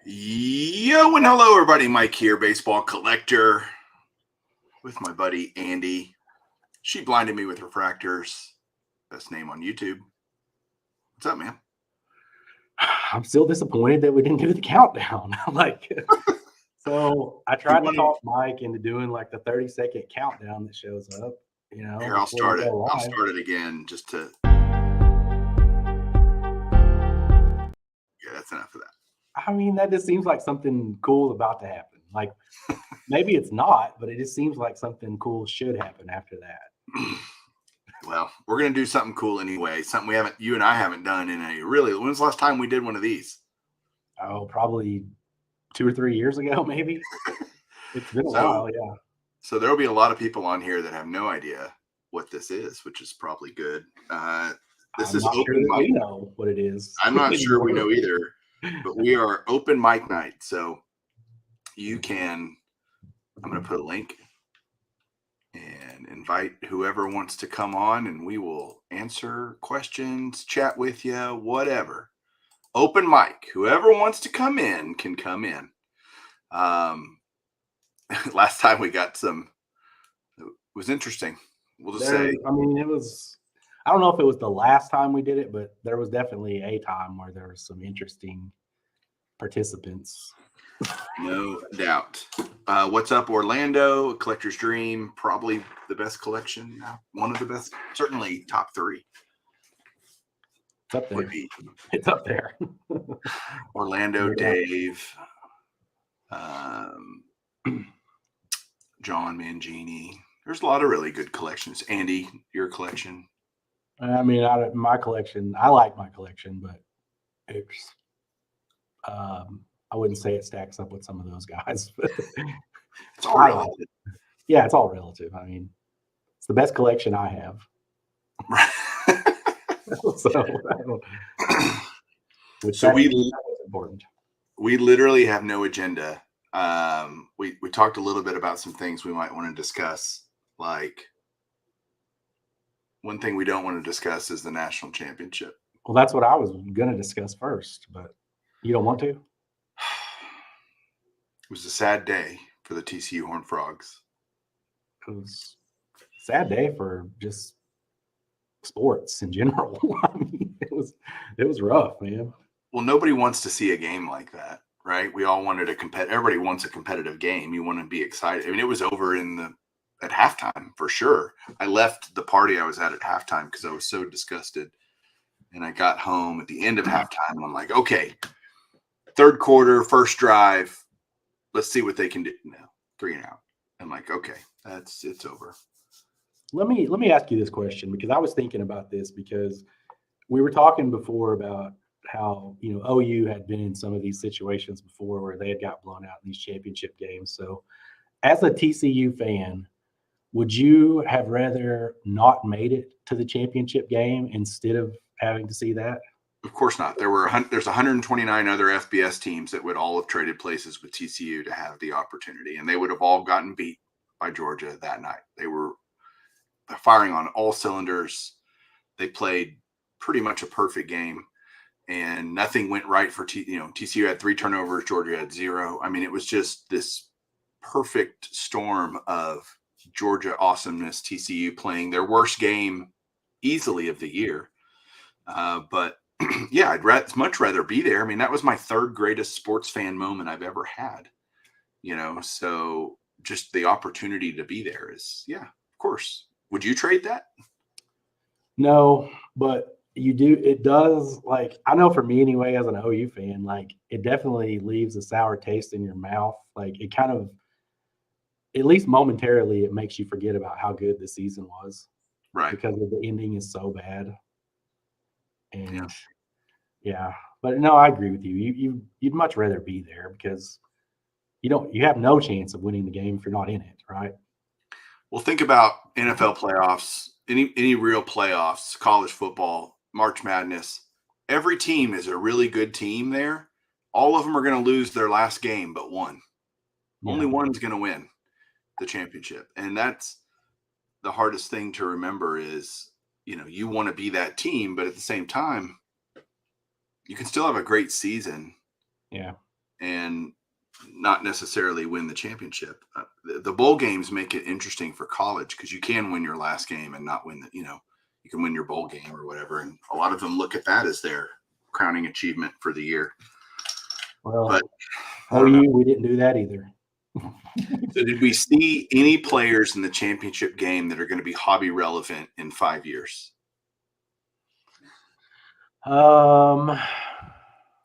Yo and hello, everybody. Mike here, baseball collector, with my buddy Andy. She blinded me with refractors. Best name on YouTube. What's up, man? I'm still disappointed that we didn't do the countdown. So I tried to talk Mike into doing like the 30-second countdown that shows up. Here, I'll start it. I'll start it again just to. Yeah, that's enough of that. I mean, that just seems like something cool about to happen. Like maybe it's not, but it just seems like something cool should happen after that. Well, we're gonna do something cool anyway. Something you and I haven't done in a really. When's the last time we did one of these? Oh, probably 2 or 3 years ago, maybe. It's been a while, yeah. So there will be a lot of people on here that have no idea what this is, which is probably good. This is open mic. We know what it is. I'm not sure we know either, but we are open mic night. So you can. I'm going to put a link and invite whoever wants to come on, and we will answer questions, chat with you, whatever. Open mic. Whoever wants to come in can come in. Last time we got it was interesting. We'll just say. I mean, I don't know if it was the last time we did it, but there was definitely a time where there were some interesting participants. No doubt. What's up, Orlando? Collector's Dream, probably the best collection now. One of the best, certainly top 3. It's up there. It's up there. Orlando, Dave, John Mangini. There's a lot of really good collections. Andy, your collection. I mean, my collection, I like my collection, but it's I wouldn't say it stacks up with some of those guys. It's all relative. Yeah, it's all relative. I mean, it's the best collection I have. So we literally have no agenda. We talked a little bit about some things we might want to discuss. Like, one thing we don't want to discuss is the national championship. Well, that's what I was going to discuss first, but you don't want to? It was a sad day for the TCU Horned Frogs. It was a sad day for just sports in general. I mean, it was rough, man. Well, nobody wants to see a game like that, right? We all wanted everybody wants a competitive game. You want to be excited. I mean, it was over at halftime for sure. I left the party I was at halftime because I was so disgusted. And I got home at the end of halftime and I'm like, okay, third quarter, first drive. Let's see what they can do now. 3 and out. I'm like, okay, it's over. Let me ask you this question, because I was thinking about this, because we were talking before about how, OU had been in some of these situations before where they had got blown out in these championship games. So as a TCU fan, would you have rather not made it to the championship game instead of having to see that? Of course not. There's 129 other FBS teams that would all have traded places with TCU to have the opportunity, and they would have all gotten beat by Georgia that night. They were firing on all cylinders. They played pretty much a perfect game, and nothing went right for TCU had 3 turnovers, Georgia had 0. I mean, it was just this perfect storm of Georgia awesomeness. TCU playing their worst game easily of the year, but yeah, I'd much rather be there. I mean, that was my 3rd greatest sports fan moment I've ever had. So just the opportunity to be there is, yeah, of course. Would you trade that? No, but you do. It does. Like, I know for me anyway, as an OU fan, like, it definitely leaves a sour taste in your mouth. Like, it kind of, at least momentarily, it makes you forget about how good the season was. Right. Because the ending is so bad. And yeah, but no, I agree with you. You'd much rather be there, because you have no chance of winning the game if you're not in it, right? Well, think about NFL playoffs, any real playoffs, college football, March Madness. Every team is a really good team there. All of them are going to lose their last game but one. Yeah. Only one's going to win the championship. And that's the hardest thing to remember is, you want to be that team, but at the same time, you can still have a great season. Yeah. and not necessarily win the championship. The bowl games make it interesting for college because you can win your last game and not win you can win your bowl game or whatever. And a lot of them look at that as their crowning achievement for the year. Well, but OU, we didn't do that either. So did we see any players in the championship game that are going to be hobby relevant in 5 years?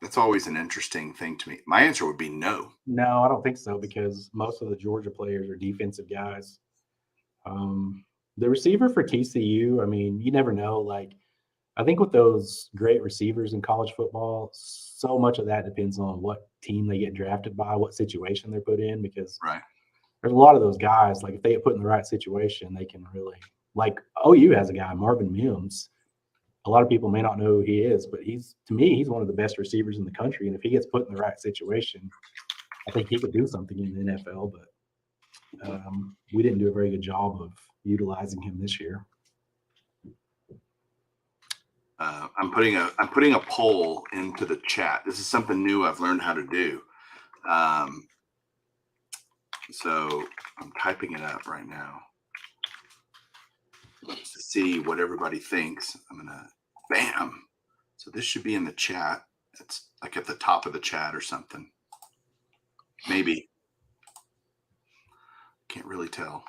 That's always an interesting thing to me. My answer would be no. No, I don't think so, because most of the Georgia players are defensive guys. The receiver for TCU, I mean, you never know. Like, I think with those great receivers in college football, so much of that depends on what team they get drafted by, what situation they're put in, because Right. there's a lot of those guys, like if they get put in the right situation, they can really, like OU has a guy, Marvin Mims. A lot of people may not know who he is, but to me, he's one of the best receivers in the country. And if he gets put in the right situation, I think he could do something in the NFL, but we didn't do a very good job of utilizing him this year. I'm putting a poll into the chat. This is something new I've learned how to do. So I'm typing it up right now to see what everybody thinks. I'm gonna bam. So this should be in the chat. It's like at the top of the chat or something. Maybe. Can't really tell.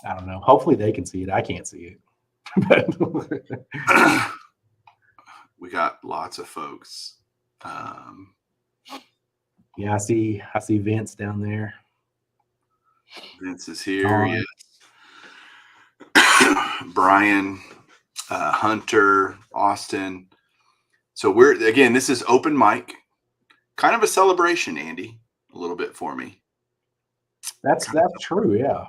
I don't know. Hopefully they can see it. I can't see it. We got lots of folks. Yeah, I see Vince down there. Vince is here. Yes. Brian, Hunter, Austin. So this is open mic, kind of a celebration, Andy, a little bit for me. That's true. Yeah.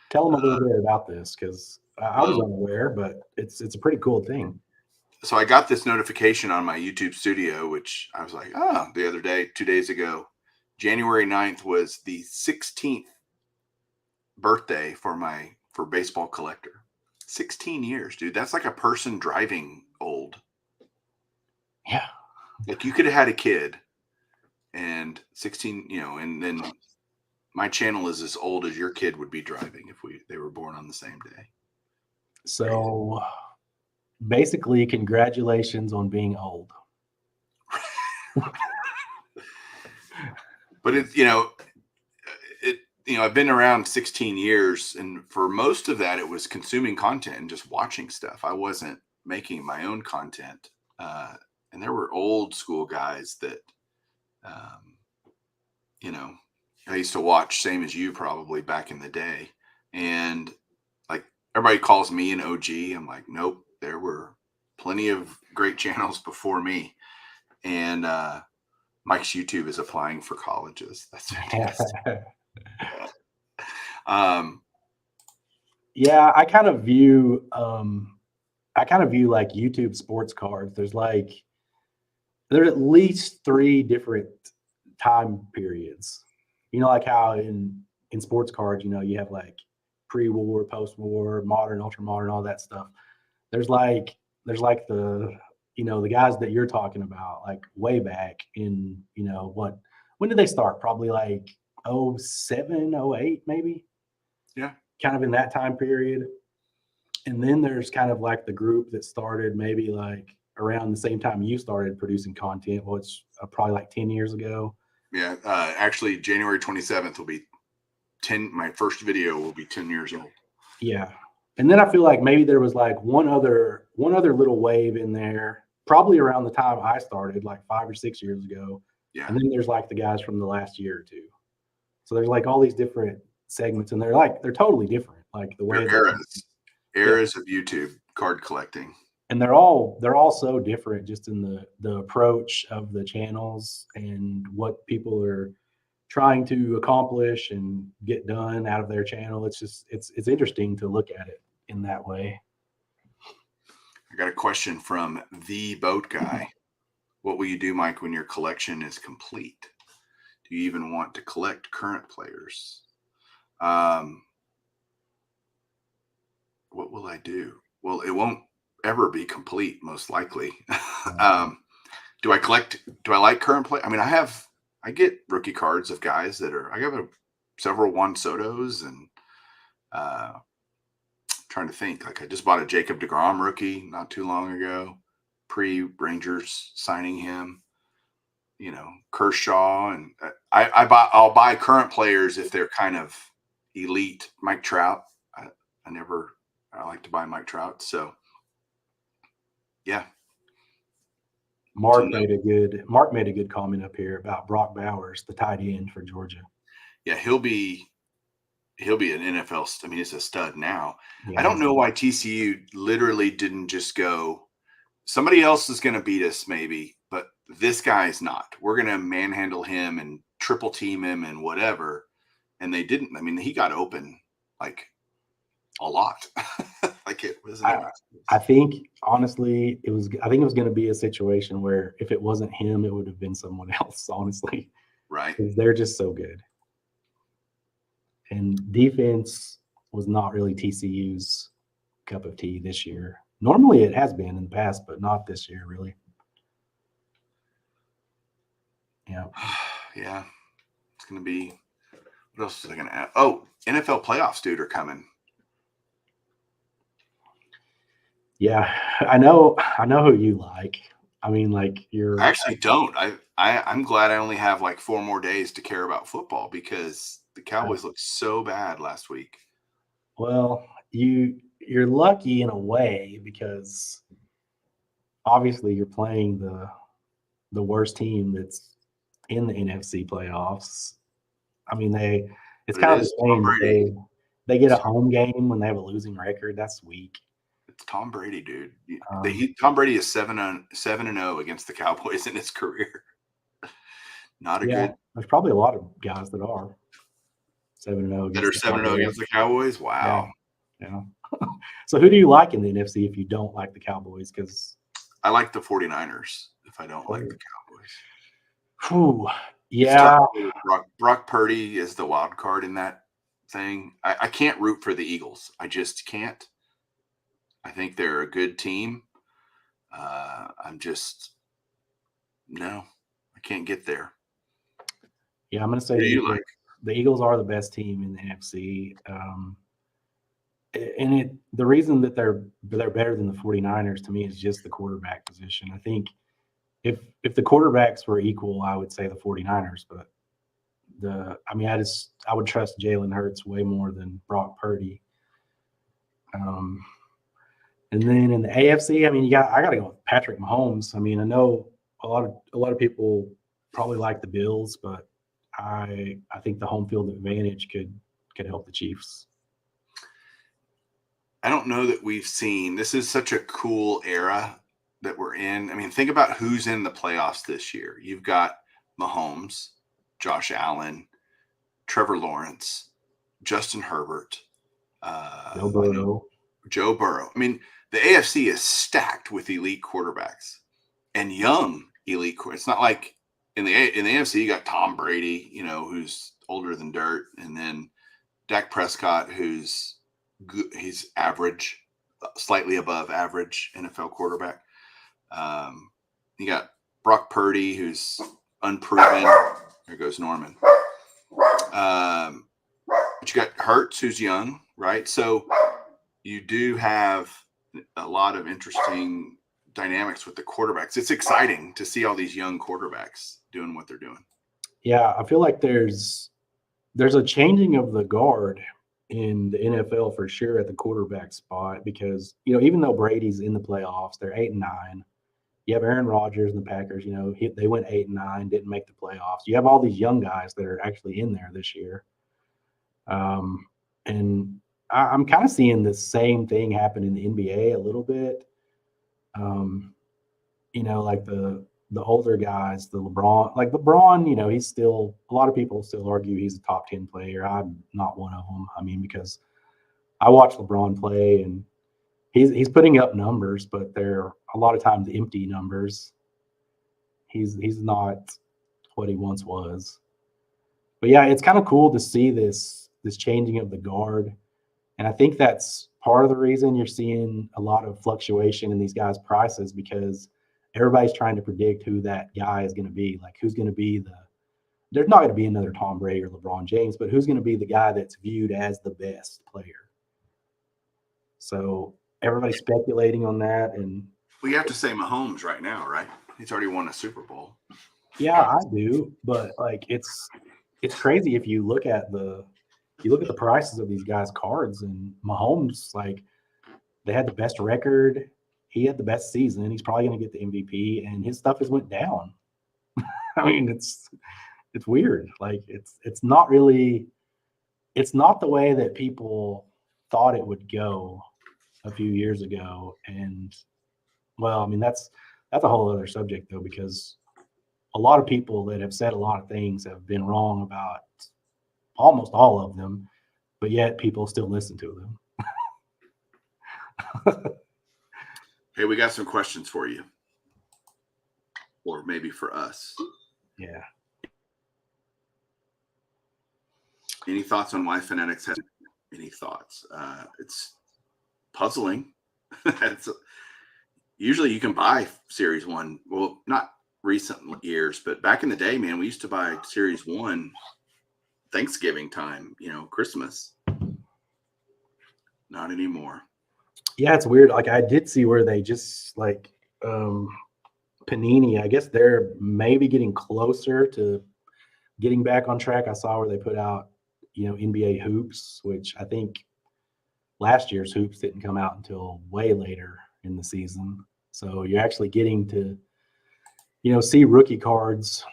Tell them a little bit about this, because I was unaware, but it's a pretty cool thing. So I got this notification on my YouTube studio, which I was like, the other day, 2 days ago, January 9th was the 16th birthday for Baseball Collector. 16 years, dude. That's like a person driving old. Yeah. Like you could have had a kid and 16, and then my channel is as old as your kid would be driving if they were born on the same day. So basically, congratulations on being old. But I've been around 16 years, and for most of that, it was consuming content and just watching stuff. I wasn't making my own content. And there were old school guys that, I used to watch, same as you probably back in the day. And like everybody calls me an OG. I'm like, nope, there were plenty of great channels before me. And Mike's YouTube is applying for colleges. That's fantastic. Yeah, I kind of view like YouTube sports cards. There's at least 3 different time periods. Like how in sports cards, you have like pre-war, post-war, modern, ultra-modern, all that stuff. There's like the the guys that you're talking about, like way back in, when did they start? Probably like 07, 08, maybe. Yeah. Kind of in that time period. And then there's kind of like the group that started maybe like around the same time you started producing content. Well, it's probably like 10 years ago. Yeah. Actually, January 27th will be my first video will be 10 years old. Yeah. And then I feel like maybe there was like one other little wave in there, probably around the time I started, like 5 or 6 years ago. Yeah. And then there's like the guys from the last year or two. So there's like all these different segments, and they're totally different. Like the way eras of YouTube card collecting. And they're all so different, just in the approach of the channels and what people are trying to accomplish and get done out of their channel. It's interesting to look at it in that way. I got a question from the boat guy. What will you do, Mike, when your collection is complete? Do you even want to collect current players? What will I do? Well, it won't ever be complete, most likely. Do I like current play? I mean, I have I get rookie cards of guys that are. I have several Juan Sotos and trying to think. Like I just bought a Jacob DeGrom rookie not too long ago, pre Rangers signing him. Kershaw, and I'll buy current players if they're kind of elite. Mike Trout. I like to buy Mike Trout. So yeah. Mark made a good comment up here about Brock Bowers, the tight end for Georgia. Yeah, he'll be an NFL. I mean, it's a stud now. Yeah, I don't know why TCU literally didn't just go. Somebody else is going to beat us, maybe, but this guy's not. We're going to manhandle him and triple team him and whatever. And they didn't. I mean, he got open like a lot. Like it wasn't. I think honestly, I think it was going to be a situation where if it wasn't him, it would have been someone else. Honestly, right? Because they're just so good. And defense was not really TCU's cup of tea this year. Normally it has been in the past, but not this year, really. Yeah. Yeah. It's going to be. What else is I going to add? Oh, NFL playoffs, dude, are coming. Yeah, I know who you like. I mean, like I actually don't. I'm glad I only have like 4 more days to care about football because the Cowboys looked so bad last week. Well, you're lucky in a way because obviously you're playing the worst team that's in the NFC playoffs. I mean, it's kind of the same. They get a home game when they have a losing record. That's weak. It's Tom Brady, dude. Tom Brady is 7-0 against the Cowboys in his career. Not a good. There's probably a lot of guys that are 7-0 that are 7-0 against the Cowboys. Wow. Yeah. So who do you like in the NFC if you don't like the Cowboys? Because I like the 49ers if I don't like the Cowboys. Whew, yeah. Brock Purdy is the wild card in that thing. I can't root for the Eagles. I just can't. I think they're a good team. No, I can't get there. Yeah, I'm going to say the Eagles are the best team in the NFC. And the reason that they're better than the 49ers to me is just the quarterback position. I think if the quarterbacks were equal, I would say the 49ers, but I would trust Jalen Hurts way more than Brock Purdy. And then in the AFC, I mean, I got to go with Patrick Mahomes. I mean, I know a lot of people probably like the Bills, but I think the home field advantage could help the Chiefs. I don't know that we've seen. This is such a cool era that we're in. I mean, think about who's in the playoffs this year. You've got Mahomes, Josh Allen, Trevor Lawrence, Justin Herbert, Joe Burrow. I mean, the AFC is stacked with elite quarterbacks and young elite quarterbacks. It's not like in the AFC you got Tom Brady, who's older than dirt, and then Dak Prescott, who's good, he's average, slightly above average NFL quarterback. You got Brock Purdy, who's unproven. There goes Norman. But you got Hurts, who's young, right? So you do have a lot of interesting dynamics with the quarterbacks. It's exciting to see all these young quarterbacks doing what they're doing. Yeah, I feel like there's a changing of the guard in the NFL for sure at the quarterback spot because, even though Brady's in the playoffs, they're 8-9. You have Aaron Rodgers and the Packers, they went 8-9, didn't make the playoffs. You have all these young guys that are actually in there this year. And I'm kind of seeing the same thing happen in the NBA a little bit. Like the older guys, the LeBron, he's still, a lot of people still argue he's a top 10 player. I'm not one of them. I mean, because I watch LeBron play and he's putting up numbers, but they're a lot of times empty numbers. He's not what he once was. But yeah, it's kind of cool to see this changing of the guard. And I think that's part of the reason you're seeing a lot of fluctuation in these guys' prices because everybody's trying to predict who that guy is going to be, like who's going to be there's not going to be another Tom Brady or LeBron James, but who's going to be the guy that's viewed as the best player? So everybody's speculating on that, and we have to say Mahomes right now, right? He's already won a Super Bowl. yeah, I do, but like it's crazy if you look at the prices of these guys' cards, and Mahomes, like, they had the best record, he had the best season, he's probably going to get the MVP, and his stuff has went down. I mean, it's weird. Like it's not really, it's not the way that people thought it would go a few years ago. And well, I mean, that's a whole other subject though, because a lot of people that have said a lot of things have been wrong about almost all of them, but yet people still listen to them. Hey, we got some questions for you, or maybe for us. Yeah. Any thoughts on why Fanatics have any thoughts? It's puzzling. It's usually you can buy Series 1. Well, not recent years, but back in the day, man, we used to buy Series 1 Thanksgiving time, Christmas. Not anymore. Yeah, it's weird. Like I did see where they just like Panini, I guess they're maybe getting closer to getting back on track. I saw where they put out, NBA hoops, which I think last year's hoops didn't come out until way later in the season. So you're actually getting to, see rookie cards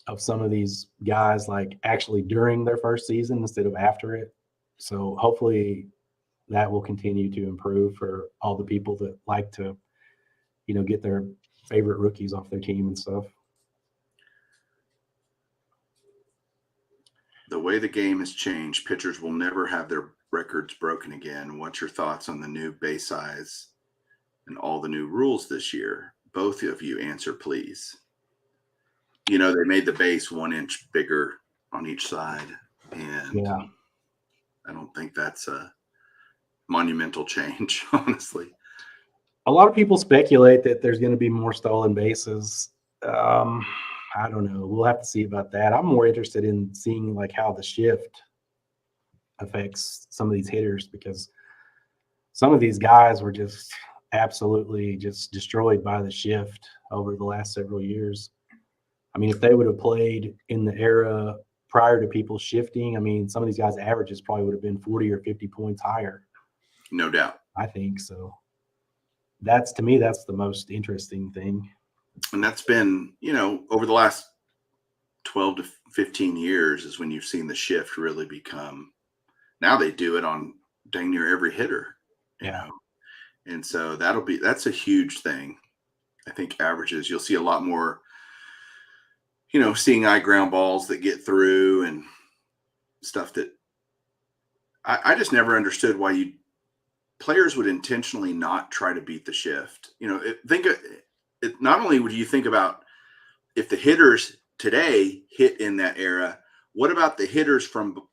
of some of these guys like actually during their first season instead of after it. So hopefully that will continue to improve for all the people that like to, get their favorite rookies off their team and stuff. The way the game has changed, pitchers will never have their records broken again. What's your thoughts on the new base size and all the new rules this year? Both of you answer, please. They made the base 1 inch bigger on each side, and Yeah. I don't think that's a monumental change, honestly. A lot of people speculate that there's going to be more stolen bases. I don't know. We'll have to see about that. I'm more interested in seeing like how the shift affects some of these hitters, because some of these guys were just absolutely just destroyed by the shift over the last several years. I mean, if they would have played in the era prior to people shifting, I mean, some of these guys' averages probably would have been 40 or 50 points higher. No doubt. I think so. To me, that's the most interesting thing. And that's been, over the last 12 to 15 years is when you've seen the shift really become. Now they do it on dang near every hitter, Yeah. And so that's a huge thing. I think averages, you'll see a lot more, seeing eye ground balls that get through and stuff that I just never understood why players would intentionally not try to beat the shift. Not only would you think about if the hitters today hit in that era, what about the hitters from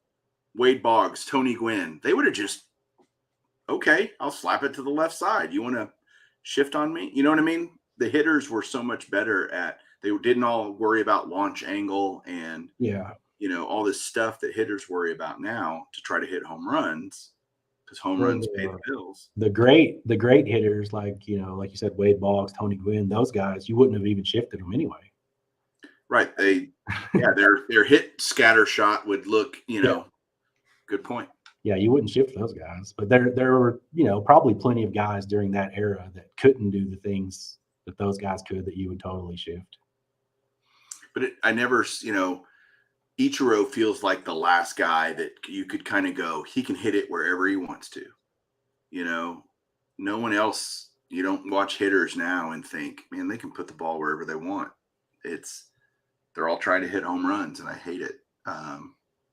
Wade Boggs, Tony Gwynn? They would have just, okay, I'll slap it to the left side. You want to shift on me? You know what I mean? The hitters were so much better they didn't all worry about launch angle and, Yeah. all this stuff that hitters worry about now to try to hit home runs, because home runs pay the bills. The great hitters, like you said, Wade Boggs, Tony Gwynn, those guys, you wouldn't have even shifted them anyway. Right. Their hit scatter shot would look, good point. Yeah, you wouldn't shift those guys. But there were, probably plenty of guys during that era that couldn't do the things that those guys could that you would totally shift. But I never, Ichiro feels like the last guy that you could kind of go, he can hit it wherever he wants to. No one else, you don't watch hitters now and think, man, they can put the ball wherever they want. They're all trying to hit home runs, and I hate it.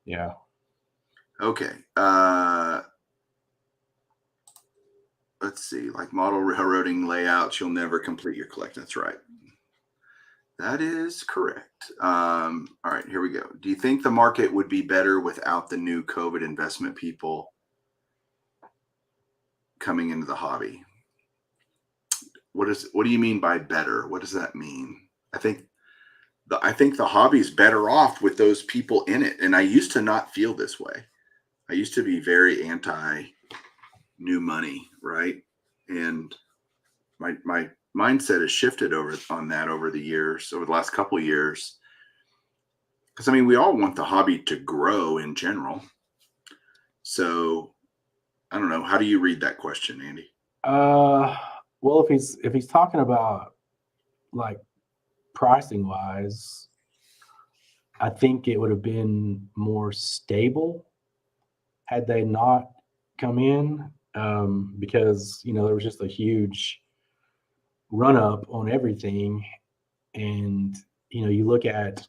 Yeah. Okay. Let's see. Like model railroading layouts, you'll never complete your collection. That's right. That is correct. All right, here we go. Do you think the market would be better without the new COVID investment people coming into the hobby? What do you mean by better? What does that mean? I think I think the hobby's better off with those people in it. And I used to not feel this way. I used to be very anti new money, right? And my mindset has shifted over on that over the years, over the last couple of years. Because I mean, we all want the hobby to grow in general. So I don't know. How do you read that question, Andy? Well, if he's talking about like pricing wise, I think it would have been more stable had they not come in, because there was just a huge run up on everything, and you look at,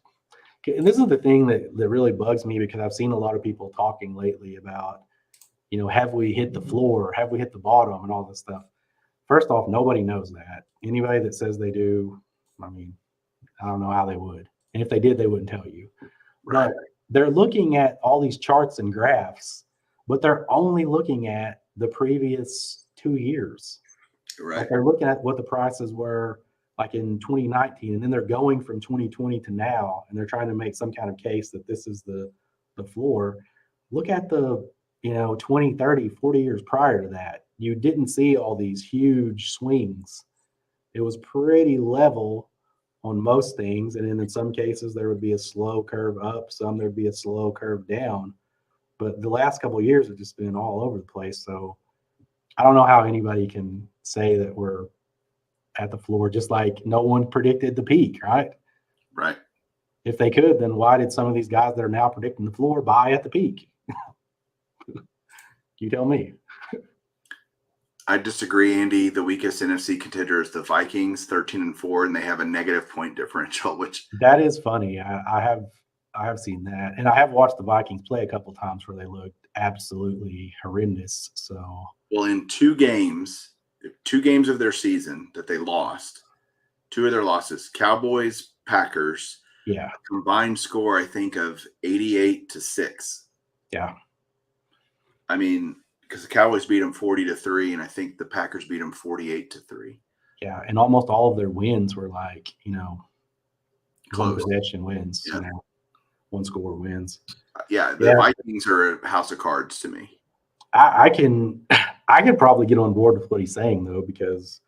and this is the thing that really bugs me, because I've seen a lot of people talking lately about, have we hit the floor, have we hit the bottom, and all this stuff. First off, nobody knows that. Anybody that says they do, I mean, I don't know how they would. And if they did, they wouldn't tell you. Right. But they're looking at all these charts and graphs, but they're only looking at the previous 2 years. Right. Like they're looking at what the prices were like in 2019, and then they're going from 2020 to now, and they're trying to make some kind of case that this is the floor. Look at the 20, 30, 40 years prior to that. You didn't see all these huge swings. It was pretty level on most things, and then in some cases there would be a slow curve up, some there'd be a slow curve down. But the last couple of years have just been all over the place. So I don't know how anybody can say that we're at the floor, just like no one predicted the peak, right? Right. If they could, then why did some of these guys that are now predicting the floor buy at the peak? You tell me. I disagree, Andy. The weakest NFC contender is the Vikings, 13-4, and they have a negative point differential, which That is funny. I have seen that, and I have watched the Vikings play a couple times where they looked absolutely horrendous. So, well, in two games of their season that they lost, two of their losses, Cowboys, Packers, yeah, combined score, I think, of 88-6. yeah. I mean, because the Cowboys beat them 40-3, and I think the Packers beat them 48-3. Yeah, and almost all of their wins were like, one Close. possession wins, Yeah. one score wins. Yeah, the Vikings are a house of cards to me. I can probably get on board with what he's saying though, because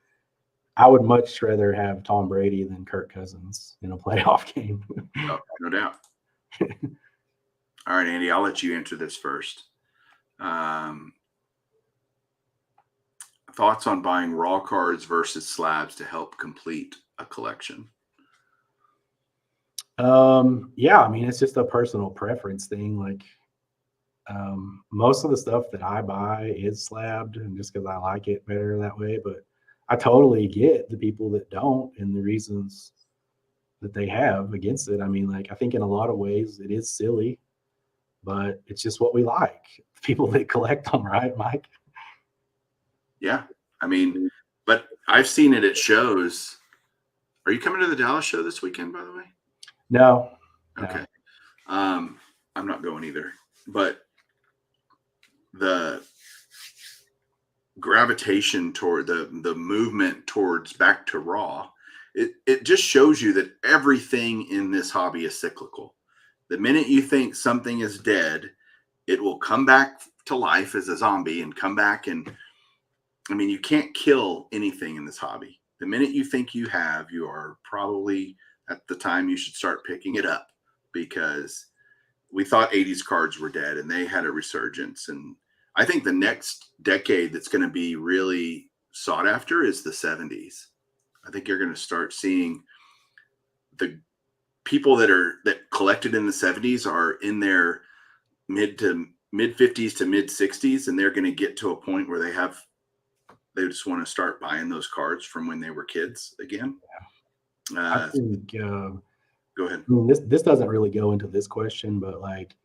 I would much rather have Tom Brady than Kirk Cousins in a playoff game. No doubt. All right, Andy, I'll let you answer this first. Thoughts on buying raw cards versus slabs to help complete a collection? Yeah, I mean, it's just a personal preference thing. Like, most of the stuff that I buy is slabbed, and just because I like it better that way. But I totally get the people that don't and the reasons that they have against it. I mean, like, I think in a lot of ways it is silly, but it's just what we like. People that collect them, right, Mike? Yeah, I mean, but I've seen it at shows. Are you coming to the Dallas show this weekend, by the way? No. Okay. I'm not going either. But the gravitation toward the movement towards back to raw, it just shows you that everything in this hobby is cyclical. The minute you think something is dead, it will come back to life as a zombie and come back. And I mean, you can't kill anything in this hobby. The minute you think you are probably at the time you should start picking it up, because we thought 80s cards were dead and they had a resurgence. And I think the next decade that's going to be really sought after is the 70s. I think you're going to start seeing the people that collected in the 70s are in their mid 50s to mid 60s, and they're going to get to a point where they just want to start buying those cards from when they were kids again. I think go ahead. I mean, this doesn't really go into this question, but like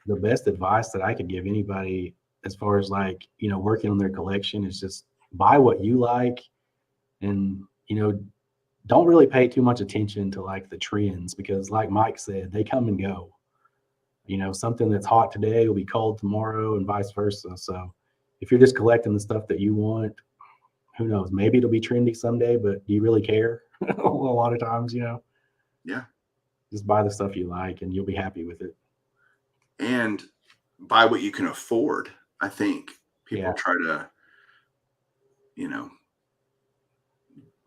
the best advice that I could give anybody as far as like, working on their collection is just buy what you like, and, don't really pay too much attention to like the trends, because like Mike said, they come and go. Something that's hot today will be cold tomorrow and vice versa. So if you're just collecting the stuff that you want, who knows, maybe it'll be trendy someday, but do you really care? A lot of times, Yeah. Just buy the stuff you like, and you'll be happy with it. And buy what you can afford. I think people try to,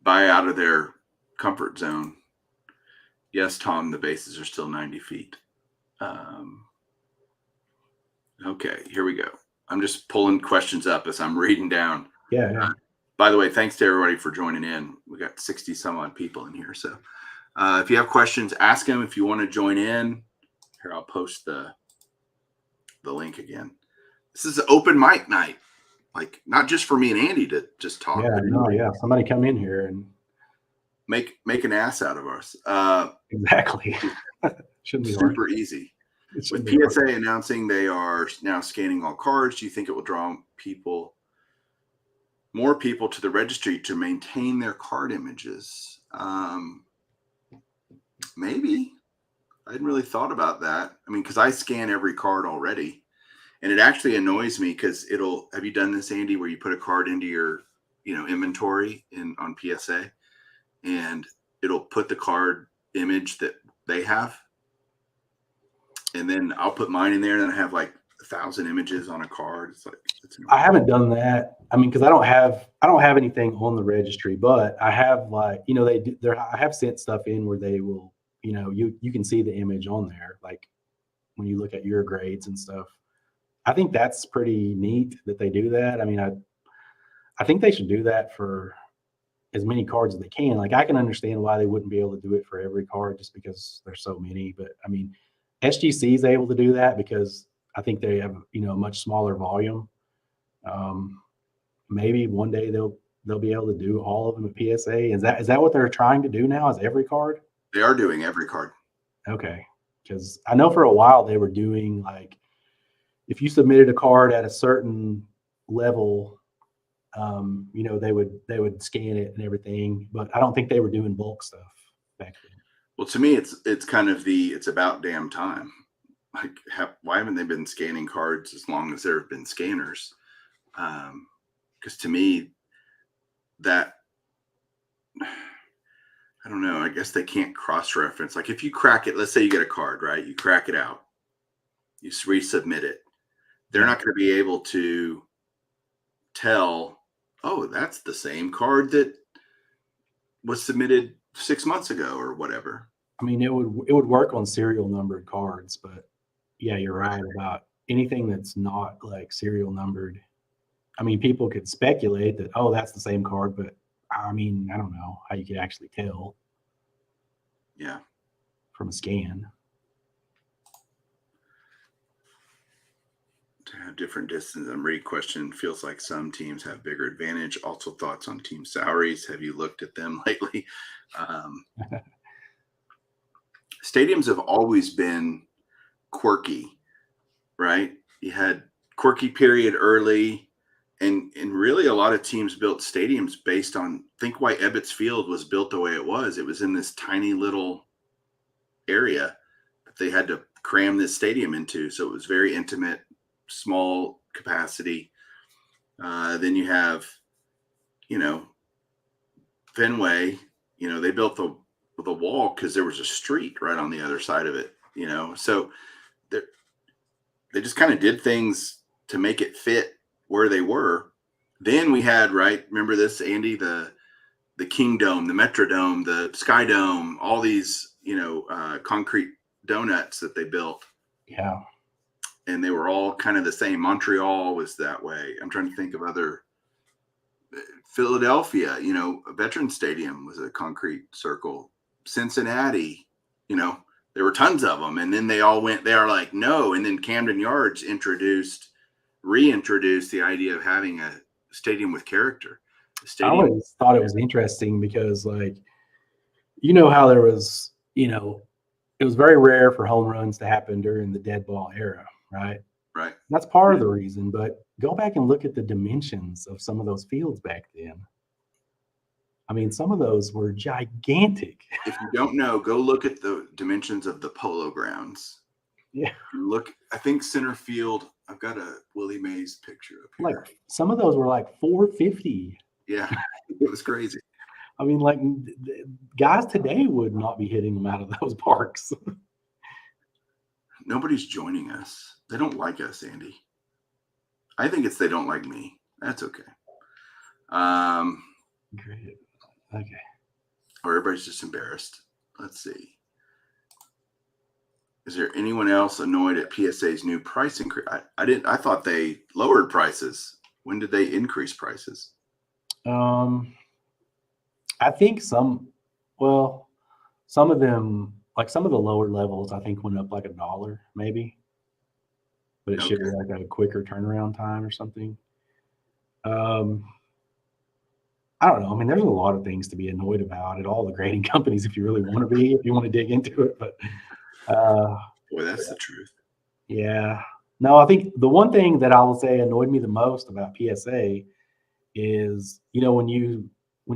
buy out of their comfort zone. Yes, Tom, the bases are still 90 feet. Okay, here we go. I'm just pulling questions up as I'm reading down. Yeah. By the way, thanks to everybody for joining in. We got 60 some odd people in here. So if you have questions, ask them. If you want to join in, here, I'll post the link again. This is an open mic night. Like, not just for me and Andy to just talk. Yeah, somebody come in here and make an ass out of us. Exactly. Shouldn't be super hard. easy. With PSA announcing they are now scanning all cards, do you think it will draw more people to the registry to maintain their card images? Maybe. I hadn't really thought about that. I mean, because I scan every card already. And it actually annoys me because have you done this, Andy, where you put a card into your, inventory on PSA, and it'll put the card image that they have, and then I'll put mine in there, and then I have like 1,000 images on a card. It's like, I haven't done that. I mean, because I don't have anything on the registry, but I have I have sent stuff in where they will, you can see the image on there, like when you look at your grades and stuff. I think that's pretty neat that they do that. I mean, I think they should do that for as many cards as they can. Like, I can understand why they wouldn't be able to do it for every card just because there's so many. But I mean, SGC is able to do that because I think they have, a much smaller volume. Maybe one day they'll be able to do all of them at PSA. Is that what they're trying to do now? Is every card? They are doing every card. Okay, because I know for a while they were doing, like, if you submitted a card at a certain level, they would scan it and everything, but I don't think they were doing bulk stuff back then. Well, to me, it's kind of it's about damn time. Like, why haven't they been scanning cards as long as there have been scanners? Because to me, that, I don't know, I guess they can't cross-reference. Like, if you crack it, let's say you get a card, right? You crack it out, you resubmit it. They're not going to be able to tell, oh, that's the same card that was submitted 6 months ago or whatever. I mean, it would work on serial numbered cards, but yeah, you're right about anything that's not like serial numbered. I mean, people could speculate that, oh, that's the same card, but I mean, I don't know how you could actually tell. Yeah. From a scan. To have different distance. I'm reading question. Feels like some teams have bigger advantage. Also, thoughts on team salaries. Have you looked at them lately? Stadiums have always been quirky, right? You had quirky period early, and really a lot of teams built stadiums based on, think why Ebbets Field was built the way it was. It was in this tiny little area that they had to cram this stadium into. So it was very intimate, small capacity. Then you have, Fenway, they built the wall because there was a street right on the other side of it, so they just kind of did things to make it fit where they were. Then we had, right, remember this, Andy, the King Dome, the Metrodome, the Sky Dome, all these, concrete donuts that they built. Yeah. And they were all kind of the same. Montreal was that way. I'm trying to think of other. Philadelphia, a Veterans Stadium was a concrete circle. Cincinnati, there were tons of them. And then they all went, they are like, no. And then Camden Yards reintroduced the idea of having a stadium with character. I always thought it was interesting because, like, how there was, it was very rare for home runs to happen during the dead ball era, right? Right. That's part of the reason, but go back and look at the dimensions of some of those fields back then. I mean, some of those were gigantic. If you don't know, go look at the dimensions of the Polo Grounds. Yeah. Look, I think center field, I've got a Willie Mays picture up here. Like, some of those were like 450. Yeah, it was crazy. I mean, like guys today would not be hitting them out of those parks. Nobody's joining us. They don't like us, Andy. I think it's they don't like me. That's okay. Great. Okay. Or everybody's just embarrassed. Let's see. Is there anyone else annoyed at PSA's new price increase? I thought they lowered prices. When did they increase prices? I think some of them, like some of the lower levels, I think went up like $1 maybe, but it should be like a quicker turnaround time or something. I don't know. I mean, there's a lot of things to be annoyed about at all the grading companies if you really want to be, if you want to dig into it. But boy, that's the truth. Yeah. No, I think the one thing that I will say annoyed me the most about PSA is, when you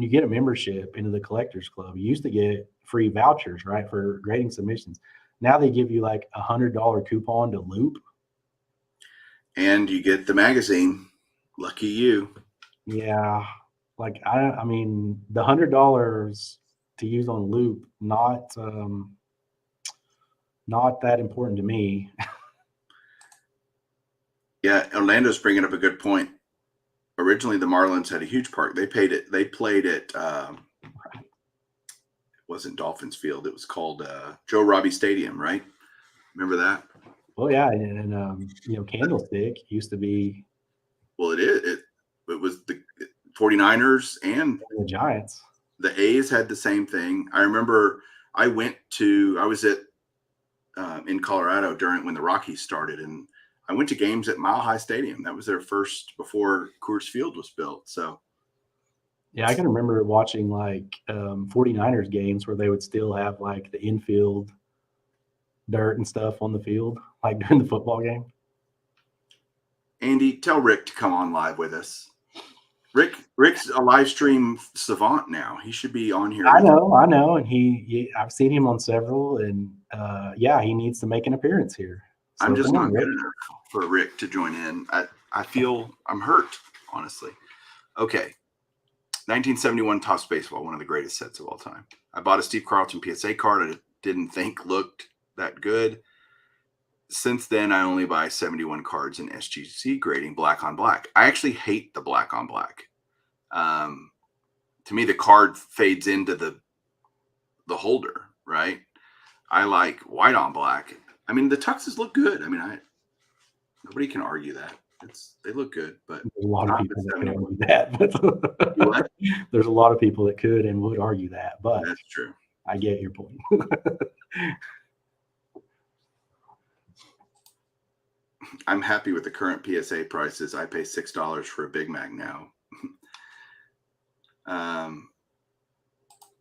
get a membership into the collectors club, you used to get free vouchers, right, for grading submissions. Now they give you like $100 coupon to Loop. And you get the magazine. Lucky you. Yeah. Like I mean, the $100 to use on Loop, not that important to me. Yeah, Orlando's bringing up a good point. Originally, the Marlins had a huge park. They played at it wasn't Dolphins Field. It was called Joe Robbie Stadium, right? Remember that? Well, yeah, and Candlestick used to be. Well, it was the 49ers and the Giants. The A's had the same thing. I remember I was at in Colorado when the Rockies started, and I went to games at Mile High Stadium. That was their first before Coors Field was built. So yeah, I can remember watching like 49ers games where they would still have like the infield dirt and stuff on the field, like during the football game. Andy, tell Rick to come on live with us. Rick's a live stream savant now. He should be on here. I know, and I've seen him on several, and he needs to make an appearance here. So I'm just not good enough for Rick to join in. I feel I'm hurt, honestly. Okay. 1971 Topps Baseball, one of the greatest sets of all time. I bought a Steve Carlton PSA card. I didn't think looked that good. Since then, I only buy 71 cards in SGC grading, black on black. I actually hate the black on black. To me, the card fades into the holder, right? I like white on black. I mean, the tuxes look good. I mean, nobody can argue that. They look good, but there's a lot of people that could argue that. There's a lot of people that could and would argue that, but that's true. I get your point. I'm happy with the current PSA prices. I pay $6 for a Big Mac now.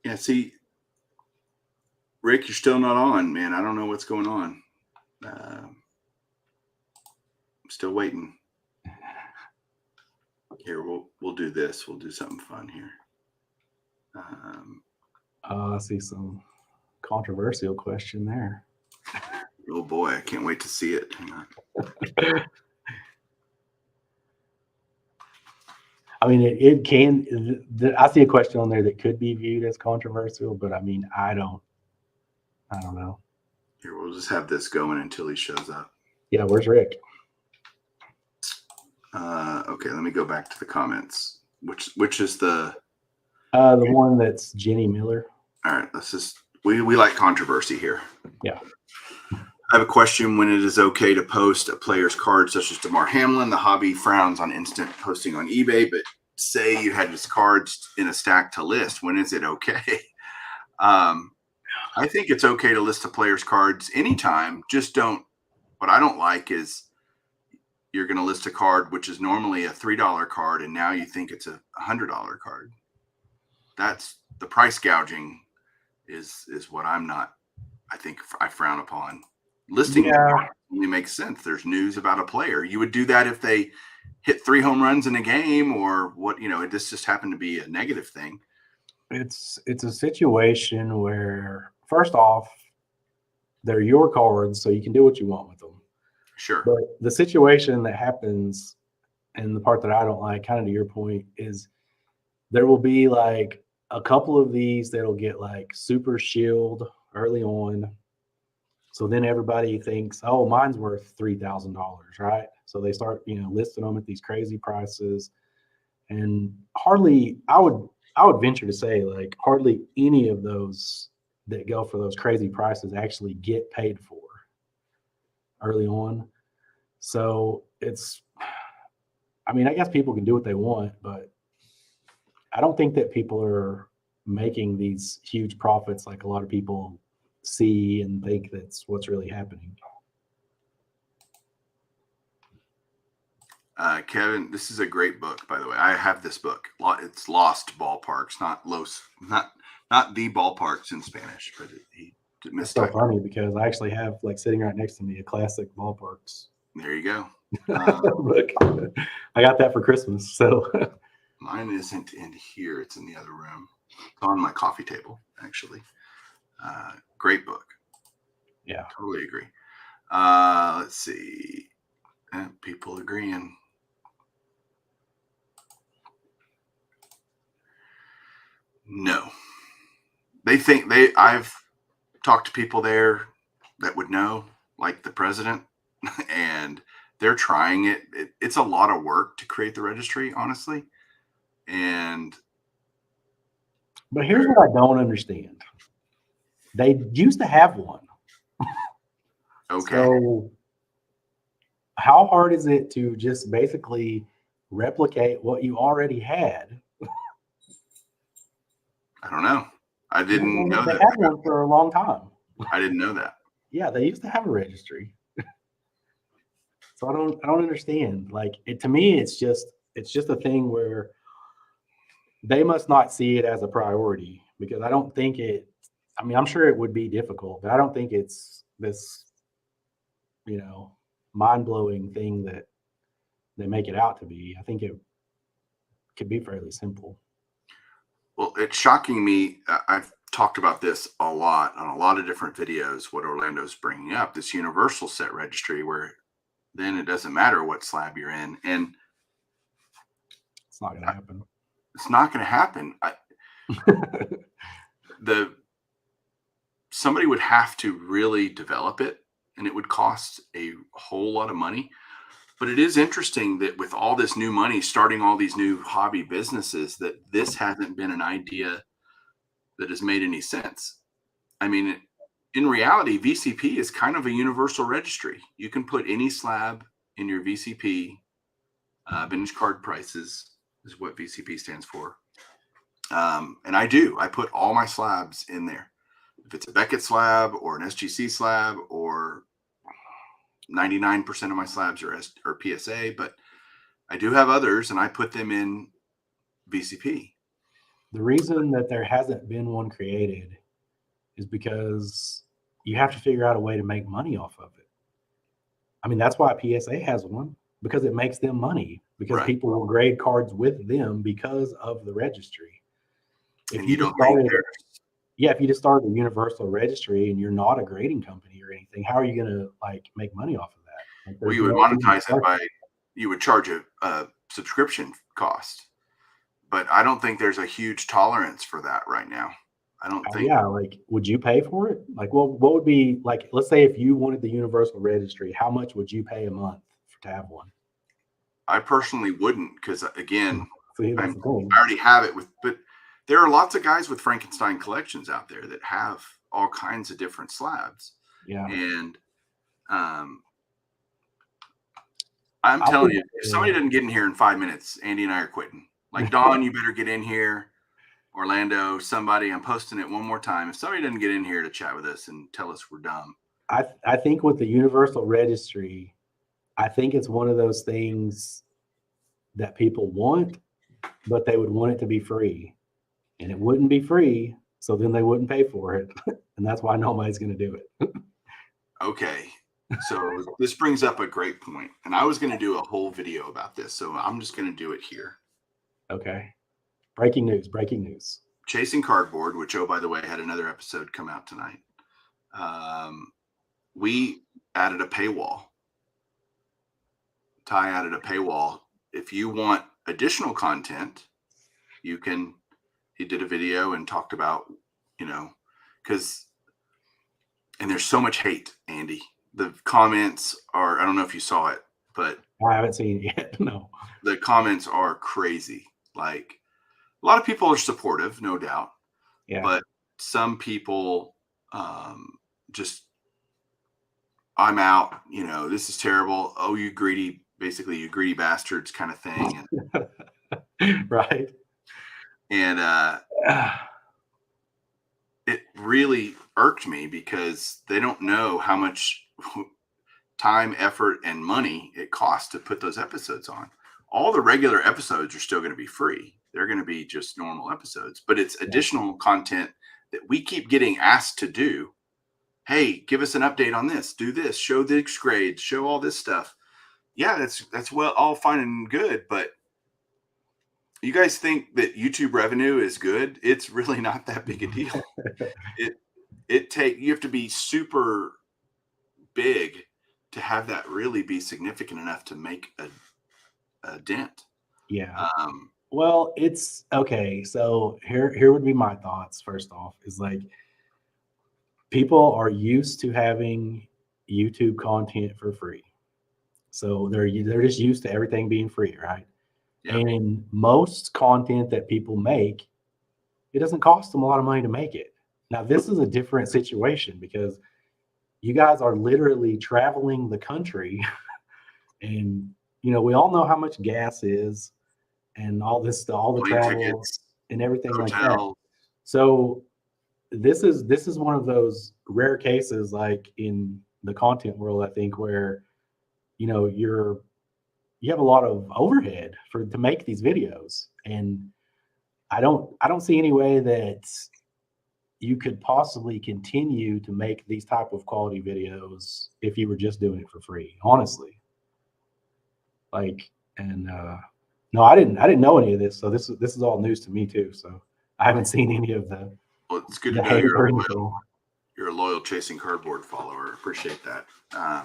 Yeah, see, Rick, you're still not on, man. I don't know what's going on. I'm still waiting. Here, we'll do this. We'll do something fun here. I see some controversial question there. Oh boy, I can't wait to see it. Hang on. I mean, it can. I see a question on there that could be viewed as controversial, but I mean, I don't know. Here, we'll just have this going until he shows up. Yeah, where's Rick? Okay, let me go back to the comments. Which is the one that's Jenny Miller. All right, let's just we like controversy here. Yeah. I have a question. When it is okay to post a player's card, such as DeMar Hamlin, the hobby frowns on instant posting on eBay, but say you had his cards in a stack to list. When is it okay? I think it's okay to list a player's cards anytime. Just don't. What I don't like is you're going to list a card which is normally a $3 card, and now you think it's a $100 card. That's the price gouging. Is what I'm not. I think I frown upon. Listing only makes sense. There's news about a player. You would do that if they hit 3 home runs in a game, or what? This just happened to be a negative thing. It's a situation where, first off, they're your cards, so you can do what you want with them. Sure. But the situation that happens, and the part that I don't like, kind of to your point, is there will be like a couple of these that'll get like super shield early on. So then everybody thinks, oh, mine's worth $3,000, right? So they start, listing them at these crazy prices, and I would venture to say like hardly any of those that go for those crazy prices actually get paid for early on. So I guess people can do what they want, but I don't think that people are making these huge profits like a lot of people see and think that's what's really happening. Kevin, this is a great book, by the way. I have this book. It's Lost Ballparks, not the ballparks in Spanish, but he It's so mistyped. funny because I actually have like sitting right next to me a classic ballparks There you go. book. I got that for Christmas. So Mine isn't in here. It's in the other room. It's on my coffee table, actually. Great book. yeah. Totally agree. Let's see. People agreeing. No. I've talked to people there that would know, like the president, and they're trying it. It's a lot of work to create the registry, honestly. But here's what I don't understand. They used to have one. Okay. So how hard is it to just basically replicate what you already had? I don't know. I didn't know They that. had one for a long time. I didn't know that. Yeah, they used to have a registry. So I don't understand. Like to me, it's just a thing where they must not see it as a priority, because I don't think I'm sure it would be difficult, but I don't think it's this, mind blowing thing that they make it out to be. I think it could be fairly simple. Well, it's shocking me. I've talked about this a lot on a lot of different videos. What Orlando's bringing up, this universal set registry, where then it doesn't matter what slab you're in, and It's not going to happen. it's not going to happen. Somebody would have to really develop it, and it would cost a whole lot of money. But it is interesting that with all this new money, starting all these new hobby businesses, that this hasn't been an idea that has made any sense. I mean, in reality, VCP is kind of a universal registry. You can put any slab in your VCP. Vintage card prices is what VCP stands for. And I put all my slabs in there. If it's a Beckett slab or an SGC slab, or 99% of my slabs are PSA, but I do have others, and I put them in VCP. The reason that there hasn't been one created is because you have to figure out a way to make money off of it. I mean, that's why PSA has one, because it makes them money, because Right. people will grade cards with them because of the registry. If And you you just don't think started, if you just started a universal registry and you're not a grading company or anything, how are you going to like make money off of that? Like, well, you would monetize it by, you would charge a subscription cost, but I don't think there's a huge tolerance for that right now. I don't think. Yeah, like, would you pay for it? Like, well, what would be like? Let's say if you wanted the universal registry, how much would you pay a month to have one? I personally wouldn't, because again, See, I that's the thing. already have it but there are lots of guys with Frankenstein collections out there that have all kinds of different slabs. Yeah. And I'm telling you, if somebody doesn't get in here in 5 minutes, Andy and I are quitting. Like, Don, you better get in here. Orlando, somebody, I'm posting it one more time. If somebody doesn't get in here to chat with us and tell us we're dumb. I think with the universal registry, I think it's one of those things that people want, but they would want it to be free, and it wouldn't be free. So then they wouldn't pay for it. And that's why nobody's going to do it. Okay. So this brings up a great point. And I was going to do a whole video about this. So I'm just going to do it here. Okay. Breaking news. Chasing Cardboard, which, oh, by the way, had another episode come out tonight. We added a paywall. Ty added a paywall. If you want additional content, you can He did a video and talked about, because and there's so much hate, Andy. The comments are, I don't know if you saw it, but I haven't seen it yet. No. the comments are crazy. Like, a lot of people are supportive, no doubt, Yeah. but some people just, I'm out, this is terrible. Oh, you greedy, basically, you greedy bastards kind of thing. Right. And it really irked me because they don't know how much time, effort, and money it costs to put those episodes on. All the regular episodes are still going to be free. They're going to be just normal episodes, but it's additional content that we keep getting asked to do. Hey, give us an update on this, do this, show the grades, show all this stuff. Yeah, that's well, all fine and good, but you guys think that YouTube revenue is good? It's really not that big a deal. You have to be super big to have that really be significant enough to make a dent. Yeah. Well, it's okay. So here would be my thoughts. First off, is like people are used to having YouTube content for free, so they're just used to everything being free, right? Yeah. And most content that people make, it doesn't cost them a lot of money to make it. Now, this is a different situation because you guys are literally traveling the country, and we all know how much gas is and all this, all the Plane travel tickets, and everything like that. hotel. So this is one of those rare cases, like in the content world, I think, where you have a lot of overhead to make these videos, and I don't see any way that you could possibly continue to make these type of quality videos if you were just doing it for free, honestly. Like, and no, I didn't know any of this, so this is all news to me too. So I haven't seen any of the Well, it's good the to know hate or anything. you're a loyal Chasing Cardboard follower. Appreciate that.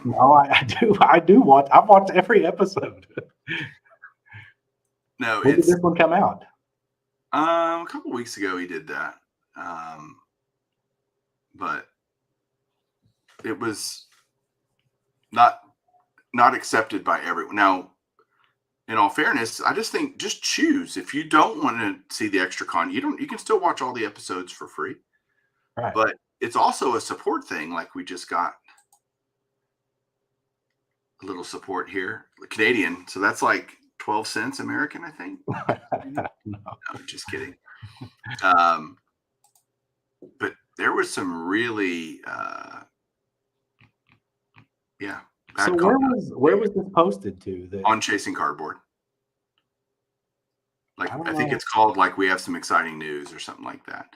No, I do watch. I've watched every episode. No, When did it's this one come out? a couple weeks ago he did that, but it was not accepted by everyone. Now, in all fairness, I just think just choose. If you don't want to see the extra content, you can still watch all the episodes for free. Right. But it's also a support thing. Like, we just got a little support here, Canadian. So that's like 12 cents American, I think. No. No, just kidding. But there was some really, So bad where was this posted to? That on Chasing Cardboard. Like, I don't I think know. it's called, like, we have some exciting news or something like that.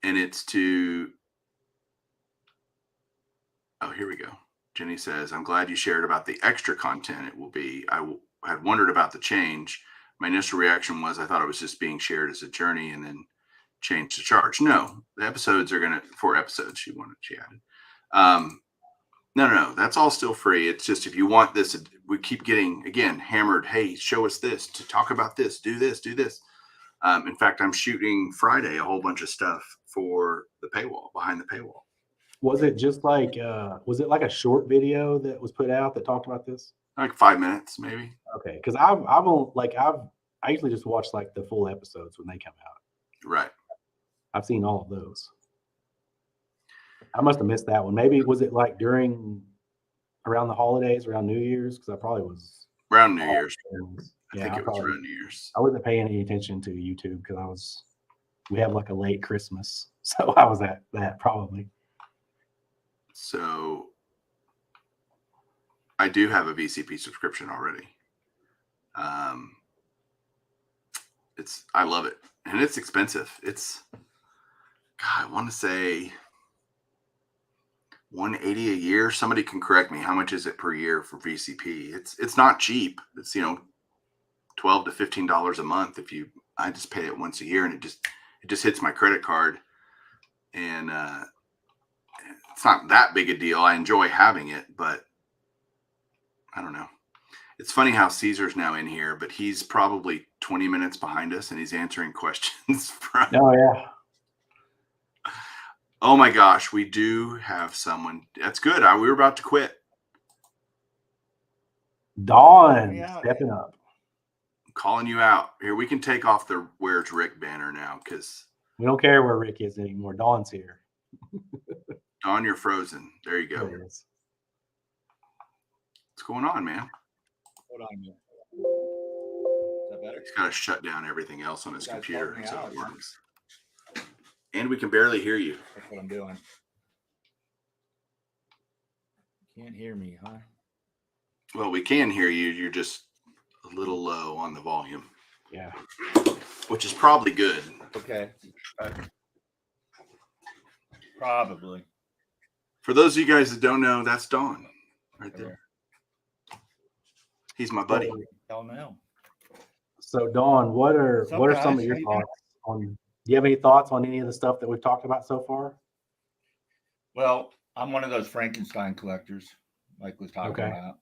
And it's to, oh, here we go. Jenny says, I'm glad you shared about the extra content it will be. Had wondered about the change. My initial reaction was I thought it was just being shared as a journey and then changed to charge. No, the episodes are going to, 4 episodes she added. No, that's all still free. It's just, if you want this, we keep getting, again, hammered. Hey, show us this, to talk about this, do this, do this. In fact, I'm shooting Friday a whole bunch of stuff for the paywall, behind the paywall. Was it just like was it like a short video that was put out that talked about this? Like 5 minutes, maybe. Okay, because I usually just watch like the full episodes when they come out. Right. I've seen all of those. I must have missed that one. Maybe was it like around the holidays, around New Year's? Because I probably was around New Year's. I Yeah, think it was around New Year's. I wasn't paying any attention to YouTube because we have like a late Christmas, so I was at that probably. So I do have a VCP subscription already. I love it, and it's expensive. It's, God, I want to say $180 a year. Somebody can correct me. How much is it per year for VCP? It's not cheap. It's $12 to $15 a month. I just pay it once a year, and it just hits my credit card, and it's not that big a deal. I enjoy having it, but I don't know. It's funny how Caesar's now in here, but he's probably 20 minutes behind us, and he's answering questions from. Oh yeah. Oh my gosh, we do have someone. That's good. We were about to quit. Dawn stepping up. I'm calling you out. Here, we can take off the "Where's Rick" banner now because we don't care where Rick is anymore. Dawn's here. Dawn, you're frozen. There you go. What's going on, man? Hold on a minute. Is that better? He's got to shut down everything else on his computer so it works. And we can barely hear you. That's what I'm doing. Can't hear me, huh? Well, we can hear you. You're just a little low on the volume. Yeah. Which is probably good. Okay. Probably. For those of you guys that don't know, that's Dawn right there. He's my buddy. Hell no. So Dawn, what are some of your thoughts on? Do you have any thoughts on any of the stuff that we've talked about so far? Well, I'm one of those Frankenstein collectors, like was talking about.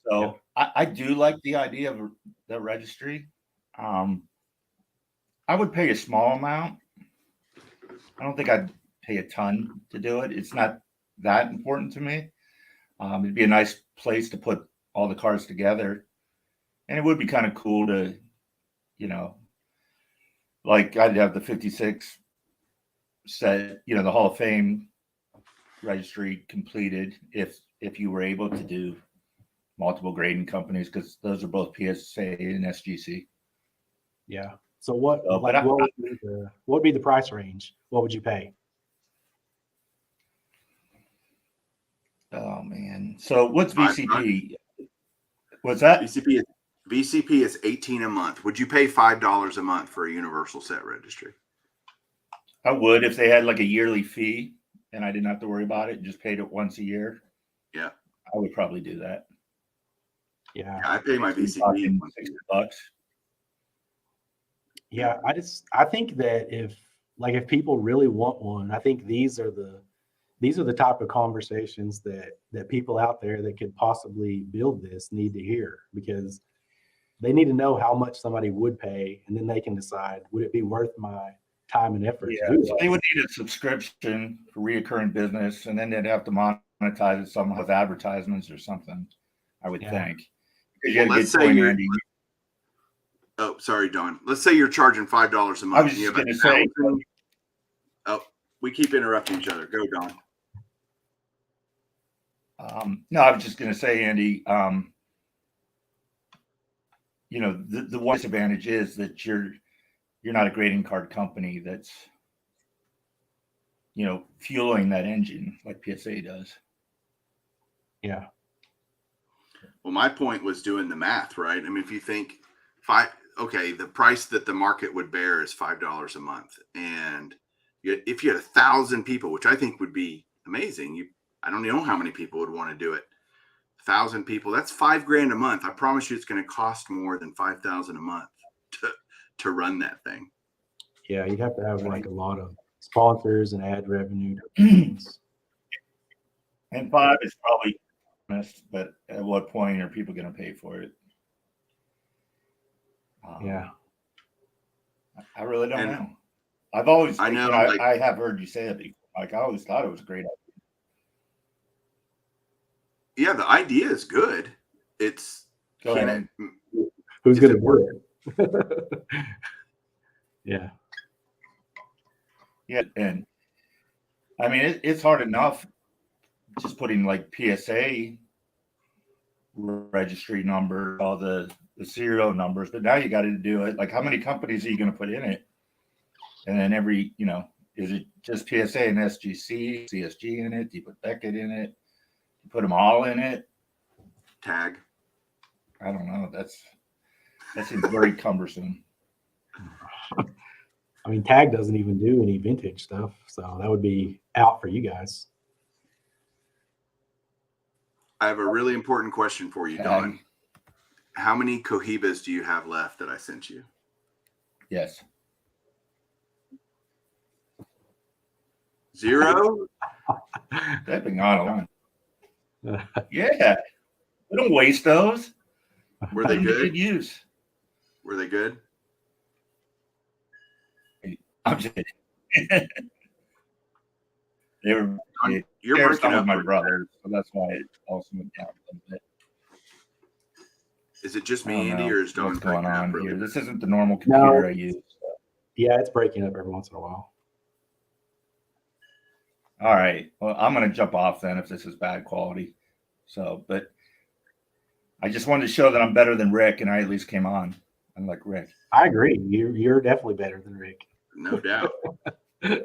So yep. I do like the idea of the registry. I would pay a small amount. I don't think I'd pay a ton to do it. It's not that important to me. It'd be a nice place to put all the cars together. And it would be kind of cool to, like I'd have the 56 set, the Hall of Fame registry completed if you were able to do multiple grading companies, because those are both PSA and SGC. Yeah. So what would be the price range? What would you pay? Oh man. So what's VCP? What's that? VCP is $18 a month. Would you pay $5 a month for a universal set registry? I would, if they had like a yearly fee and I didn't have to worry about it, just paid it once a year. Yeah. I would probably do that. Yeah. I pay my VCP $60. Yeah, I think that if people really want one, I think these are the type of conversations that people out there that could possibly build this need to hear, because they need to know how much somebody would pay, and then they can decide, would it be worth my time and effort to do so they would need a subscription for reoccurring business, and then they'd have to monetize it somehow with advertisements or something, I would think. Well, let's say oh, sorry, Don. Let's say you're charging $5 a month. I was just going to say. Oh, we keep interrupting each other. Go, Don. No, I was just going to say, Andy, the one disadvantage is that you're not a grading card company that's, fueling that engine like PSA does. Yeah. Well, my point was doing the math, right? I mean, if you think the price that the market would bear is $5 a month. And if you had 1,000 people, which I think would be amazing, I don't know how many people would want to do it. 1,000 people, that's $5,000 a month. I promise you it's going to cost more than $5,000 a month to run that thing. Yeah, you'd have to have like a lot of sponsors and ad revenue. And 5 is probably missed, but at what point are people going to pay for it? Yeah. I really don't know. I've always, I know, I have heard you say it before. Like, I always thought it was a great idea. Yeah, the idea is good. It's Go ahead. Who's going to do it? Yeah. Yeah, and I mean it's hard enough just putting like PSA registry number, all the serial numbers, but now you got to do it. Like, how many companies are you going to put in it? And then every, is it just PSA and SGC, CSG in it? Do you put Beckett in it? You put them all in it? Tag. I don't know. That seems very cumbersome. I mean, Tag doesn't even do any vintage stuff, so that would be out for you guys. I have a really important question for you, Don. How many Cohibas do you have left that I sent you? Yes. 0? They've been gone on. Yeah. We don't waste those. Were they good? Use. Were they good? I'm just kidding. They were. You're Shared breaking some up. with my brother, so that's why it also went down a little bit. Is it just I don't me, Andy, know or is Don what's going breaking up on really here. bad? This isn't the normal computer I use. So. Yeah, it's breaking up every once in a while. All right. Well, I'm going to jump off then if this is bad quality. So, but I just wanted to show that I'm better than Rick, and I at least came on. Unlike Rick. I agree. You're definitely better than Rick. No doubt. All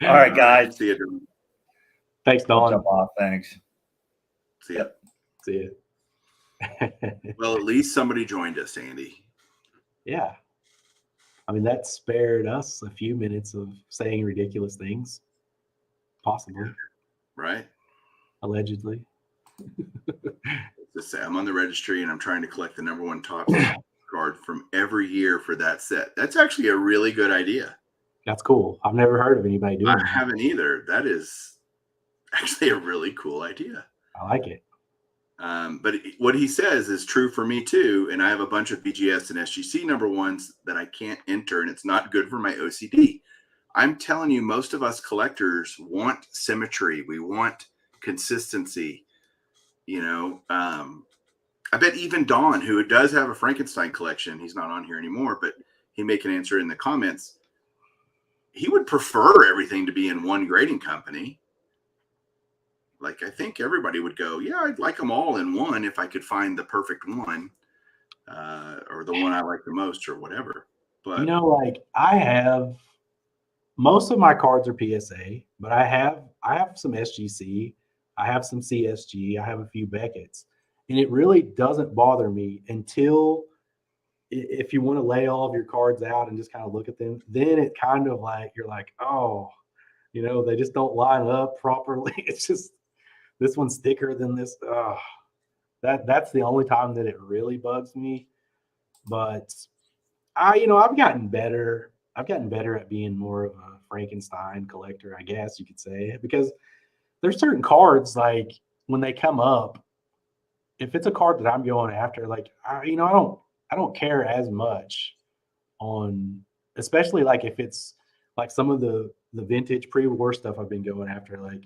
right, guys. See you. Thanks, Don. Jump off. Thanks. See ya. See you. Well, at least somebody joined us, Andy. Yeah. I mean, that spared us a few minutes of saying ridiculous things. Possibly. Right? Allegedly. Just say I'm on the registry and I'm trying to collect the number one top card from every year for that set. That's actually a really good idea. That's cool. I've never heard of anybody doing I that. haven't either. That is actually a really cool idea. I like it. But what he says is true for me too. And I have a bunch of BGS and SGC number ones that I can't enter, and it's not good for my OCD. I'm telling you, most of us collectors want symmetry. We want consistency. You know, I bet even Don, who does have a Frankenstein collection, he's not on here anymore, but he may can answer in the comments. He would prefer everything to be in one grading company. Like, I think everybody would go, yeah, I'd like them all in one if I could find the perfect one, or the one I like the most, or whatever. But you know, like I have most of my cards are PSA, but I have some SGC, I have some CSG, I have a few Beckett's, and it really doesn't bother me until if you want to lay all of your cards out and just kind of look at them, then it kind of like you're like, oh, you know, they just don't line up properly. It's just this one's thicker than this. That's the only time that it really bugs me. But I've gotten better. I've gotten better at being more of a Frankenstein collector, I guess you could say, because there's certain cards like when they come up, if it's a card that I'm going after, like I don't care as much on, especially like if it's like some of the vintage pre-war stuff I've been going after, like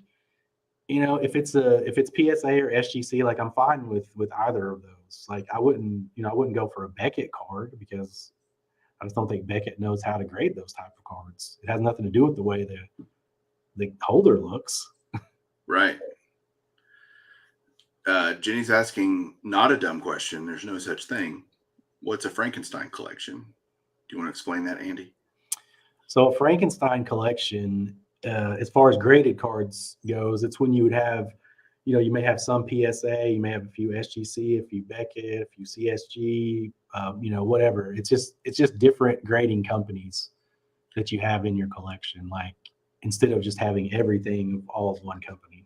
if it's PSA or SGC, like I'm fine with either of those. Like I wouldn't go for a Beckett card because I just don't think Beckett knows how to grade those type of cards. It has nothing to do with the way the holder looks. right. Jenny's asking not a dumb question. There's no such thing. What's a Frankenstein collection? Do you want to explain that, Andy? So a Frankenstein collection, as far as graded cards goes, it's when you would have, you may have some PSA, you may have a few SGC, a few Beckett, a few CSG, whatever. It's just different grading companies that you have in your collection. Like instead of just having everything all of one company.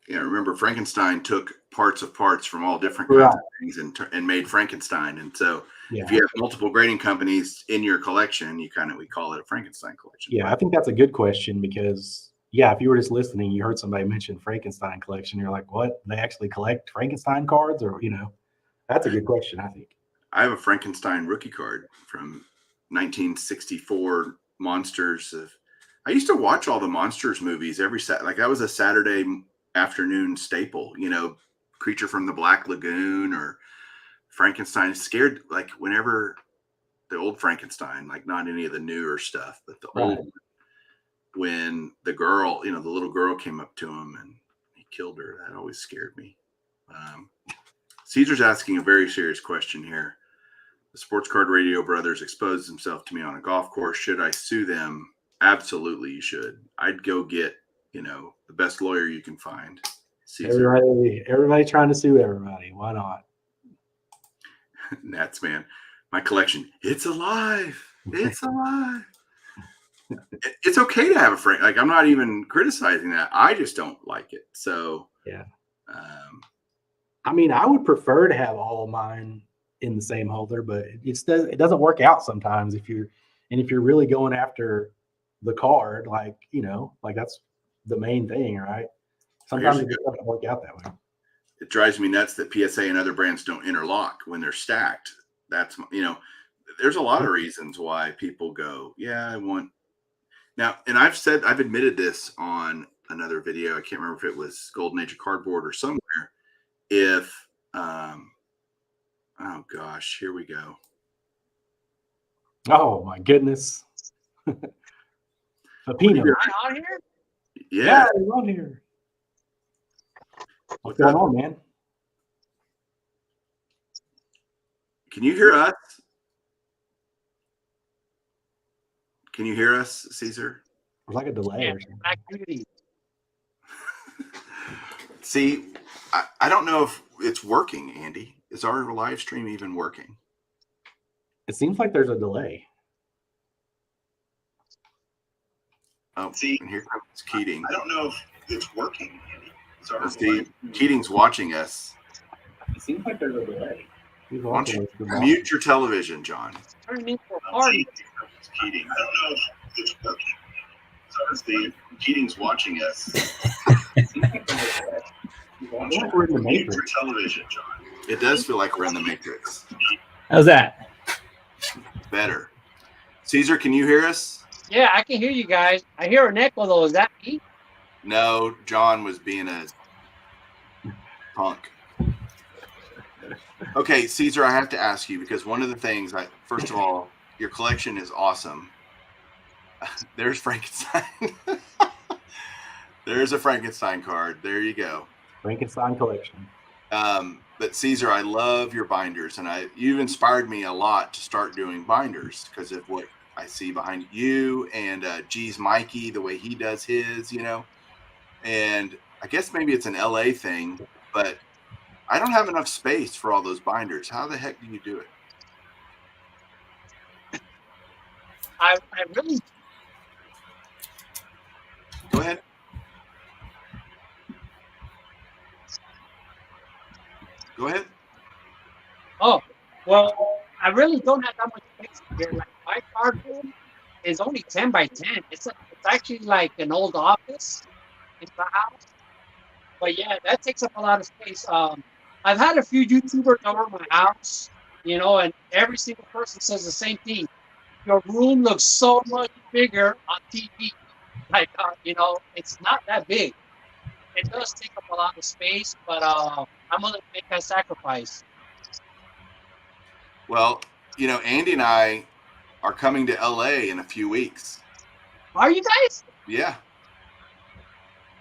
Yeah, remember Frankenstein took parts from all different kinds of things and made Frankenstein. And so if you have multiple grading companies in your collection, we call it a Frankenstein collection. Yeah, I think that's a good question because, if you were just listening, you heard somebody mention Frankenstein collection, you're like, what? They actually collect Frankenstein cards? Or, that's a good question, I think. I have a Frankenstein rookie card from 1964 Monsters. I used to watch all the Monsters movies every Saturday. Like that was a Saturday afternoon staple, Creature from the Black Lagoon or Frankenstein. Scared, like whenever the old Frankenstein, like not any of the newer stuff, but the old one, when the girl, the little girl came up to him and he killed her. That always scared me. Caesar's asking a very serious question here. The Sports Card Radio Brothers exposed themselves to me on a golf course. Should I sue them? Absolutely, you should. I'd go get, the best lawyer you can find. Caesar. Everybody trying to sue everybody. Why not? Nats, man. My collection, it's alive. It's alive. It's okay to have a friend. Like, I'm not even criticizing that. I just don't like it. So, yeah. I mean, I would prefer to have all of mine in the same holder, but it doesn't work out sometimes if you're really going after the card, like that's the main thing, right? Sometimes it doesn't work out that way. it drives me nuts that PSA and other brands don't interlock when they're stacked. That's, there's a lot of reasons why people go, yeah, I want now. And I've admitted this on another video. I can't remember if it was Golden Age of Cardboard or somewhere. If, oh gosh, here we go. Oh my goodness. Pepino. Am I on here? Yeah. He's on here. What's going on, man? Can you hear us? Can you hear us, Caesar? There's like a delay or something. Activity. See, I don't know if it's working, Andy. Is our live stream even working? It seems like there's a delay. Oh, see, and here comes Keating. I don't know if it's working, Andy. See, Keating's watching us. It seems like there's a delay. Why don't you mute your television, John? Turn me for a party. Keating, I don't know if it's working. See, Keating's watching us. We're in the Mute your Matrix. television, John. It does feel like we're in the Matrix. How's that? Better. Caesar, can you hear us? Yeah, I can hear you guys. I hear an echo though. Is that me? No, John was being a punk. Okay, Caesar, I have to ask you because one of the things, first of all, your collection is awesome. There's Frankenstein. There's a Frankenstein card. There you go. Frankenstein collection. But Caesar, I love your binders, and you've inspired me a lot to start doing binders because of what I see behind you and G's Mikey, the way he does his, And I guess maybe it's an LA thing, but I don't have enough space for all those binders. How the heck do you do it? I really. Go ahead. Go ahead. Oh, well, I really don't have that much space here. Like my cardboard is only 10 by 10. It's actually like an old office in the house. But yeah, that takes up a lot of space. I've had a few YouTubers over my house, and every single person says the same thing. Your room looks so much bigger on TV. Like, it's not that big. It does take up a lot of space, but I'm going to make that sacrifice. Well, Andy and I are coming to LA in a few weeks. Are you guys? Yeah.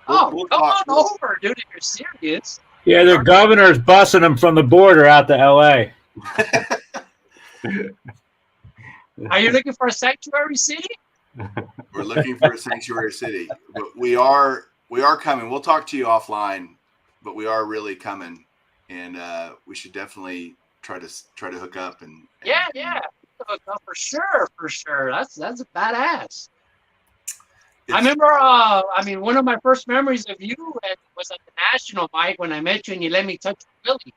We'll come on over, dude, if you're serious. Yeah, the governor's busing them from the border out to L.A. Are you looking for a sanctuary city? We're looking for a sanctuary city. But we are coming. We'll talk to you offline, but we are really coming. And we should definitely try to hook up and Yeah. For sure. That's a badass. I remember, one of my first memories of you was at the National, Mike, when I met you and you let me touch your willy.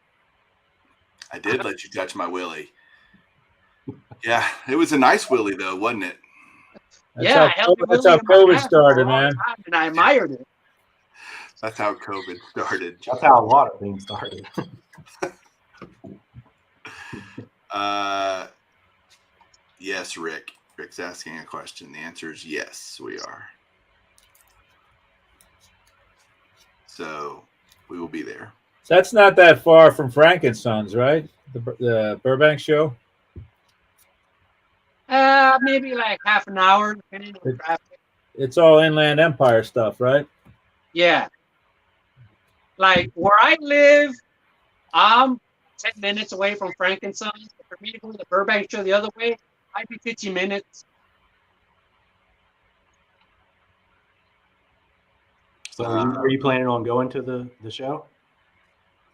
I did let you touch my willy. Yeah, it was a nice willy, though, wasn't it? That's how COVID started, man. And I admired it. That's how COVID started. That's how a lot of things started. Yes, Rick. Rick's asking a question. The answer is yes, we are. So we will be there. So that's not that far from Frankenstein's, right? The Burbank show? Maybe like half an hour, depending on traffic. It's all Inland Empire stuff, right? Yeah. Like where I live, I'm 10 minutes away from Frankenstein. For me to go to the Burbank show the other way, might be 15 minutes. So are you planning on going to the show?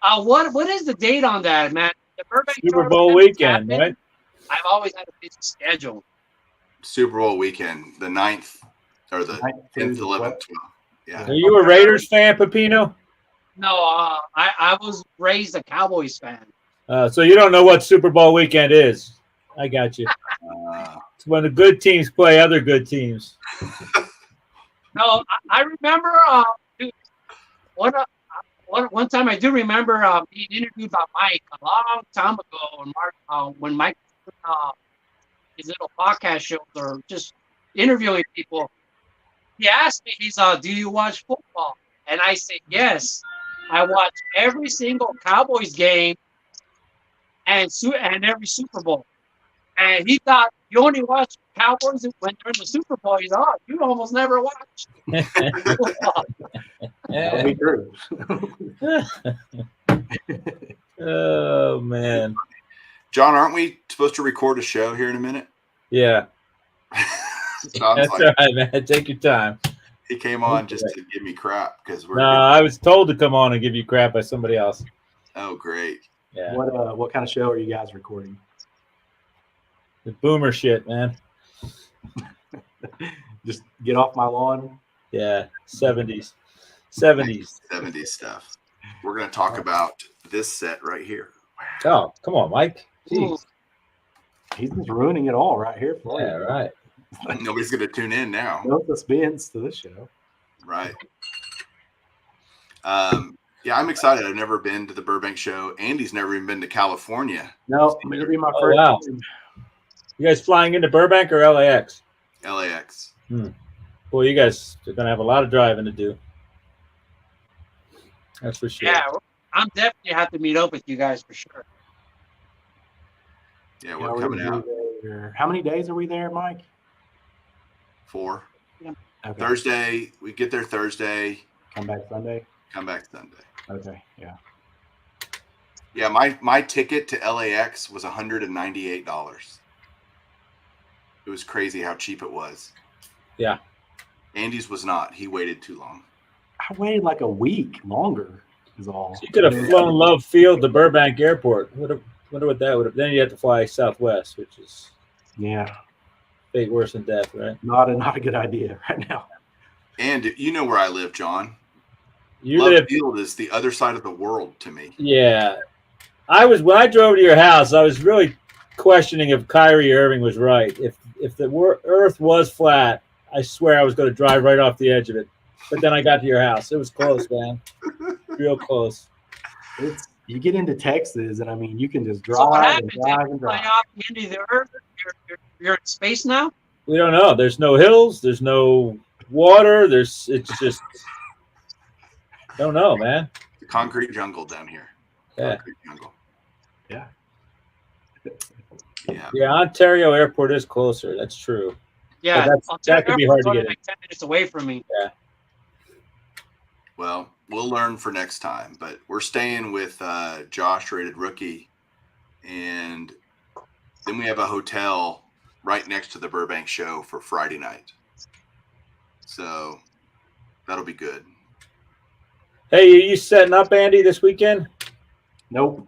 What is the date on that, man? The Burbank Super show Bowl weekend, right? I've always had a busy schedule. Super Bowl weekend, the 9th or the 10th, 11th, 12th. Yeah. Are you a Raiders fan, Pepino? No, I was raised a Cowboys fan. So you don't know what Super Bowl weekend is. I got you. It's when the good teams play other good teams. No, I remember when one time I do remember being interviewed by Mike a long time ago, and Mark, when Mike his little podcast shows or just interviewing people, he asked me, he's do you watch football? And I said, yes. I watch every single Cowboys game and every Super Bowl. And he thought you only watch Cowboys when they're in the Super Bowl. He's you almost never watch football. That'll be true. Oh man. John, aren't we supposed to record a show here in a minute? Yeah. John's That's like, all right, man. Take your time. he came on just to give me crap because we're. No, I was told to come on and give you crap by somebody else. Oh, great. Yeah. What kind of show are you guys recording? The boomer shit, man. Just get off my lawn. Yeah. 70s. 70s. 70s stuff. We're going to talk about this set right here. Oh, come on, Mike. Jeez. He's just ruining it all right here for Yeah, you. right. Nobody's going to tune in now. No suspense to this show. Right. Yeah, I'm excited. I've never been to the Burbank show. Andy's never even been to California. No, it'll be my Oh, first wow. time. You guys flying into Burbank or LAX? LAX. Boy, you guys are going to have a lot of driving to do. That's for sure. Yeah, I'm definitely have to meet up with you guys for sure. Yeah, we're coming gonna out be there. How many days are we there, Mike? 4. Okay. Thursday. We get there Thursday. Come back Sunday. Come back Sunday. Okay, yeah. Yeah, my ticket to LAX was $198. It was crazy how cheap it was. Yeah. Andy's was not. He waited too long. I waited like a week longer. Is all. You could have flown Love Field to Burbank Airport. Wonder what that would have. Then you have to fly Southwest, which is Yeah, fate worse than death, right? not a good idea right now. And you know where I live, John. You Love live. Field is the other side of the world to me. Yeah. When I drove to your house, I was really questioning if Kyrie Irving was right. If the Earth was flat, I swear I was going to drive right off the edge of it. But then I got to your house. It was close, man. Real close. You get into Texas, and I mean, you can just So what drive and happens? drive If you and fly drive. off the end of the earth, you're in space now? We don't know. There's no hills. There's no water. It's just don't know, man. The concrete jungle down here. Yeah. Concrete jungle. Yeah. Yeah. Yeah, Ontario Airport is closer. That's true. Yeah, that could be hard to only get in. like 10 minutes away from me. Well, we'll learn for next time, but we're staying with Josh, rated rookie, and then we have a hotel right next to the Burbank show for Friday night. So that'll be good. Hey, are you setting up, Andy, this weekend? Nope,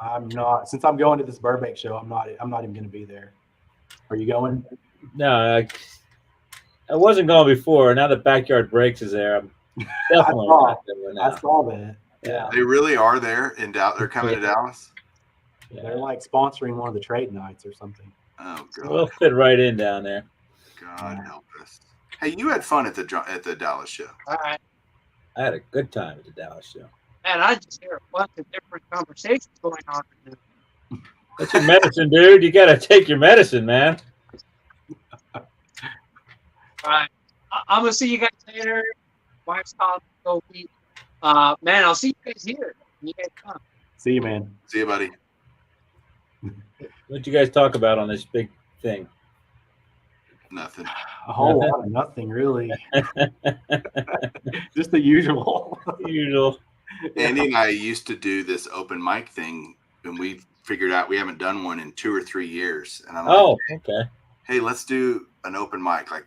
I'm not. Since I'm going to this Burbank show, I'm not even going to be there. Are you going? No, I wasn't going before. Now that Backyard Breaks is there, I'm definitely not there now. I saw that. Yeah. They really are there in Dallas. They're coming to Dallas. They're like sponsoring one of the trade nights or something. Oh We'll God, fit right in down there. God help us. Hey, you had fun at the Dallas show. All right. I had a good time at the Dallas show. Man, I just hear a bunch of different conversations going on. That's your medicine, dude. You got to take your medicine, man. All right. I'm going to see you guys later. Wife's calling to go eat. Man, I'll see you guys here. You guys come. See you, man. See you, buddy. What'd you guys talk about on this big thing? Nothing. A whole lot of nothing, really. Just the usual. Usual. Andy and I used to do this open mic thing, and we figured out we haven't done one in 2 or 3 years. And I'm like, Oh, okay. hey, let's do an open mic. Like,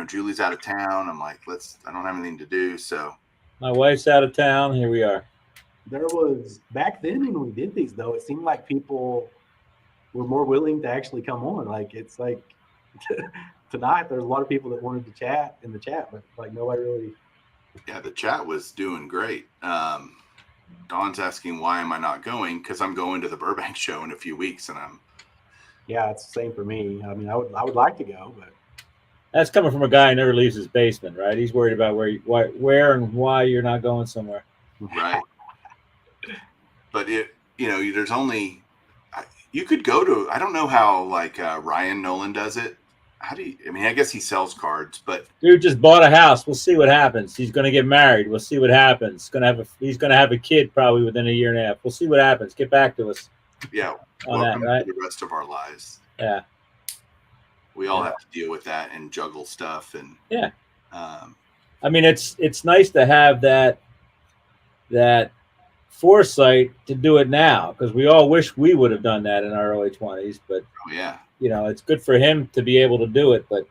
Julie's out of town. I'm like, I don't have anything to do. So, My wife's out of town. Here we are. There was, back then when we did these, though, it seemed like people were more willing to actually come on. Like, it's like tonight, there's a lot of people that wanted to chat in the chat, but like nobody really. yeah, the chat was doing great. Dawn's asking, why am I not going? Because I'm going to the Burbank show in a few weeks, and Yeah, it's the same for me. I mean, I would like to go, but That's coming from a guy who never leaves his basement, right? He's worried about where and why you're not going somewhere. Right. But there's only, you could go to, I don't know how like Ryan Nolan does it. How do you, I mean, I guess he sells cards, but Dude just bought a house. We'll see what happens. He's going to get married. We'll see what happens. He's going to have a kid probably within a year and a half. We'll see what happens. Get back to us. yeah, on welcome that, right? to the rest of our lives. Yeah. We all have to deal with that and juggle stuff. And yeah. I mean, it's nice to have that foresight to do it now, because we all wish we would have done that in our early 20s. But it's good for him to be able to do it. But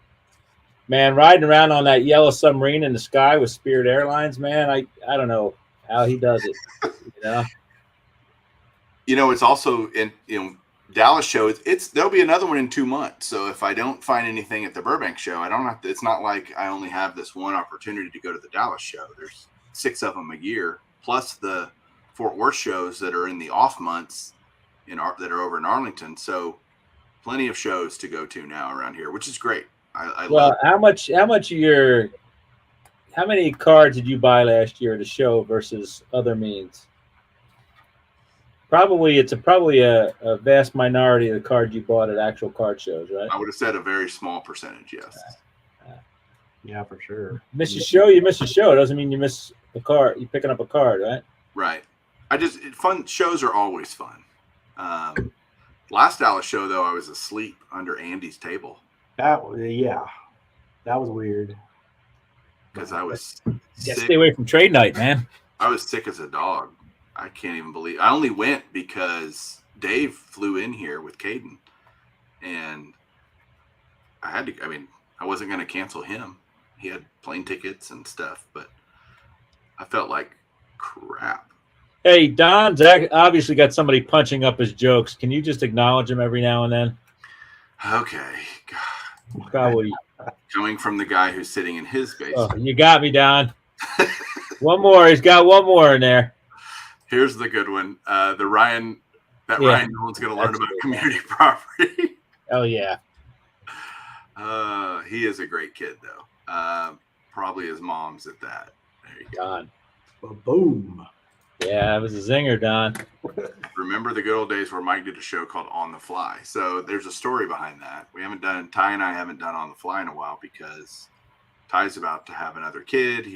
man, riding around on that yellow submarine in the sky with Spirit Airlines, man, I don't know how he does it. It's also in Dallas show. There'll be another one in 2 months. So if I don't find anything at the Burbank show, I don't have to. It's not like I only have this one opportunity to go to the Dallas show. There's 6 of them a year, plus the Fort Worth shows that are in the off months that are over in Arlington. So plenty of shows to go to now around here, which is great. I love it. How many cards did you buy last year at a show versus other means? It's probably a vast minority of the cards you bought at actual card shows, right? I would have said a very small percentage, yes. Yeah, for sure. Miss a show, you miss a show. It doesn't mean you miss a card. You're picking up a card, right? Right. Fun shows are always fun. Last Dallas show, though, I was asleep under Andy's table. That was weird. Because I was sick. Stay away from trade night, man. I was sick as a dog. I can't even believe. I only went because Dave flew in here with Caden, and I had to. I mean, I wasn't going to cancel him. He had plane tickets and stuff, but I felt like crap. Hey, Don's obviously got somebody punching up his jokes. Can you just acknowledge him every now and then? Okay. God. Probably. Coming from the guy who's sitting in his basement. Oh, you got me, Don. One more. He's got one more in there. Here's the good one. Ryan Nolan's going to learn about community property. Oh, yeah. He is a great kid, though. Probably his mom's at that. There you go. Don. Boom. Yeah, it was a zinger, Don. Remember the good old days where Mike did a show called On the Fly. So there's a story behind that. Ty and I haven't done On the Fly in a while because Ty's about to have another kid.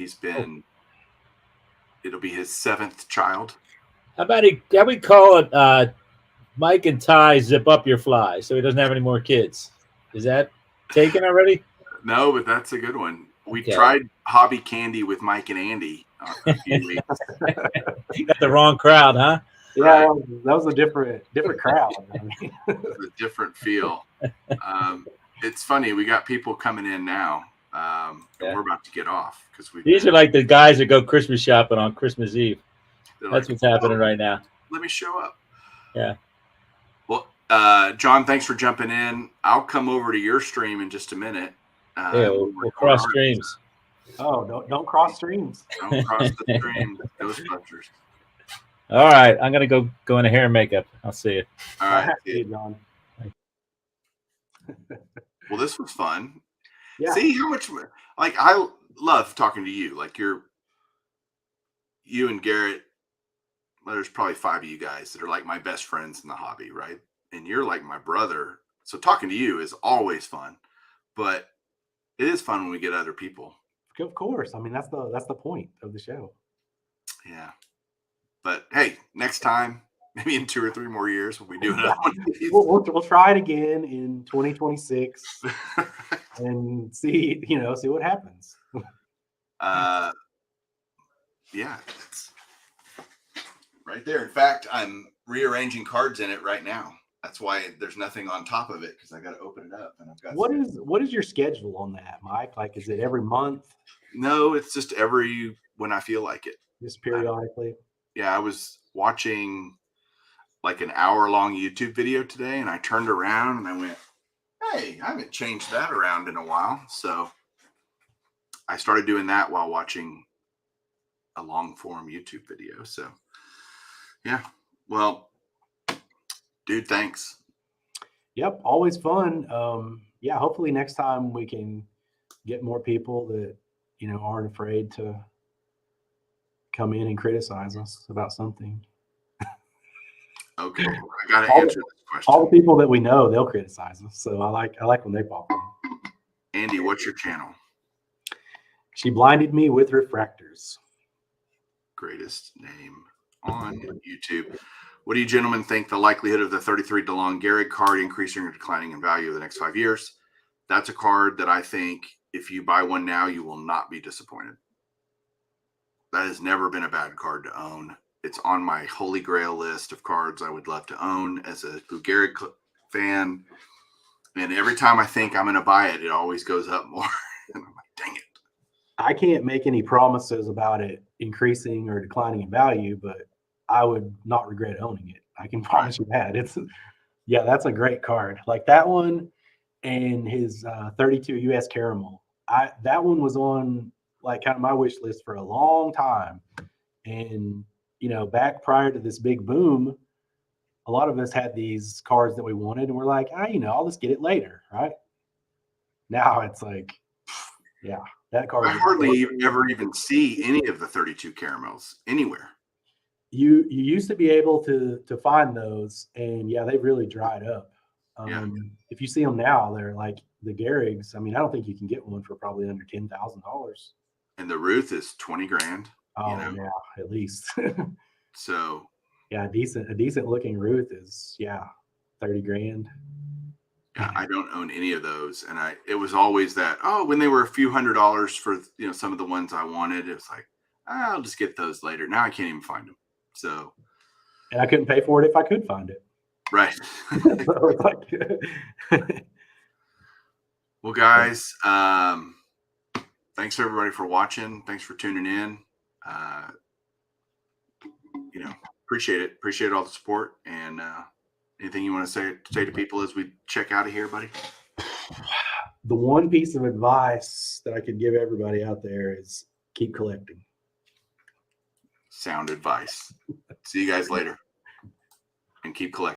It'll be his 7th child. How we call it Mike and Ty zip up your fly so he doesn't have any more kids? Is that taken already? No, but that's a good one. We tried Hobby Candy with Mike and Andy a few weeks. You got the wrong crowd, huh? Yeah, that was a different crowd. It was a different feel. It's funny. We got people coming in now. And we're about to get off because these are like the guys that go Christmas shopping on Christmas Eve. That's what's happening right now. Let me show up. Yeah. Well, John, thanks for jumping in. I'll come over to your stream in just a minute. We'll cross streams. Oh, don't cross streams. Don't cross the stream. Ghostbusters. All right, I'm gonna go into hair and makeup. I'll see you. All right, see you, John. Well, this was fun. Yeah. See how much I love talking to you. Like you and Garrett. Well, there's probably 5 of you guys that are like my best friends in the hobby, right? And you're like my brother. So talking to you is always fun, but it is fun when we get other people. Of course. I mean, that's the point of the show. Yeah. But hey, next time, maybe in 2 or 3 more years, we'll be doing another one of these. We'll try it again in 2026 and see what happens. Yeah, it's right there. In fact, I'm rearranging cards in it right now. That's why there's nothing on top of it, because I got to open it up. And I've got what is your schedule on that, Mike? Like, is it every month? No, it's just when I feel like it. Just periodically. Yeah, I was watching like an hour-long YouTube video today, and I turned around and I went, "Hey, I haven't changed that around in a while." So I started doing that while watching a long-form YouTube video. So yeah, well, dude, thanks. Yep, always fun. Yeah, hopefully next time we can get more people that aren't afraid to come in and criticize us about something. Okay, I got to All answer this All the question. people that we know, they'll criticize us. So I like when they pop up. Andy, what's your channel? She blinded me with refractors. Greatest name on YouTube. What do you gentlemen think the likelihood of the 33 DeLong Gehrig card increasing or declining in value over the next 5 years? That's a card that I think if you buy one now, you will not be disappointed. That has never been a bad card to own. It's on my holy grail list of cards I would love to own as a Lou Gehrig fan. And every time I think I'm going to buy it, it always goes up more. And I'm like, dang it. I can't make any promises about it increasing or declining in value, but I would not regret owning it. I can promise you that. That's a great card. Like that one and his 32 US Caramel. That one was on like kind of my wish list for a long time. And, back prior to this big boom, a lot of us had these cards that we wanted and we're like, I'll just get it later, right? Now it's like, yeah, that card. I hardly ever even see any of the 32 caramels anywhere. You used to be able to find those, and yeah, they've really dried up. Yeah. If you see them now, they're like the Gehrigs. I mean, I don't think you can get one for probably under $10,000. And the Ruth is 20 grand. Oh Yeah, at least. So yeah, a decent looking Ruth is 30 grand. yeah, I don't own any of those. And it was always that, when they were a few $100s for, some of the ones I wanted, it was like, I'll just get those later. Now I can't even find them. So, and I couldn't pay for it if I could find it. right. So it's like, Well, guys, thanks everybody for watching. Thanks for tuning in. Appreciate it. Appreciate all the support. And anything you want to say to people as we check out of here, buddy? the one piece of advice that I could give everybody out there is keep collecting. Sound advice. See you guys later. And keep collecting.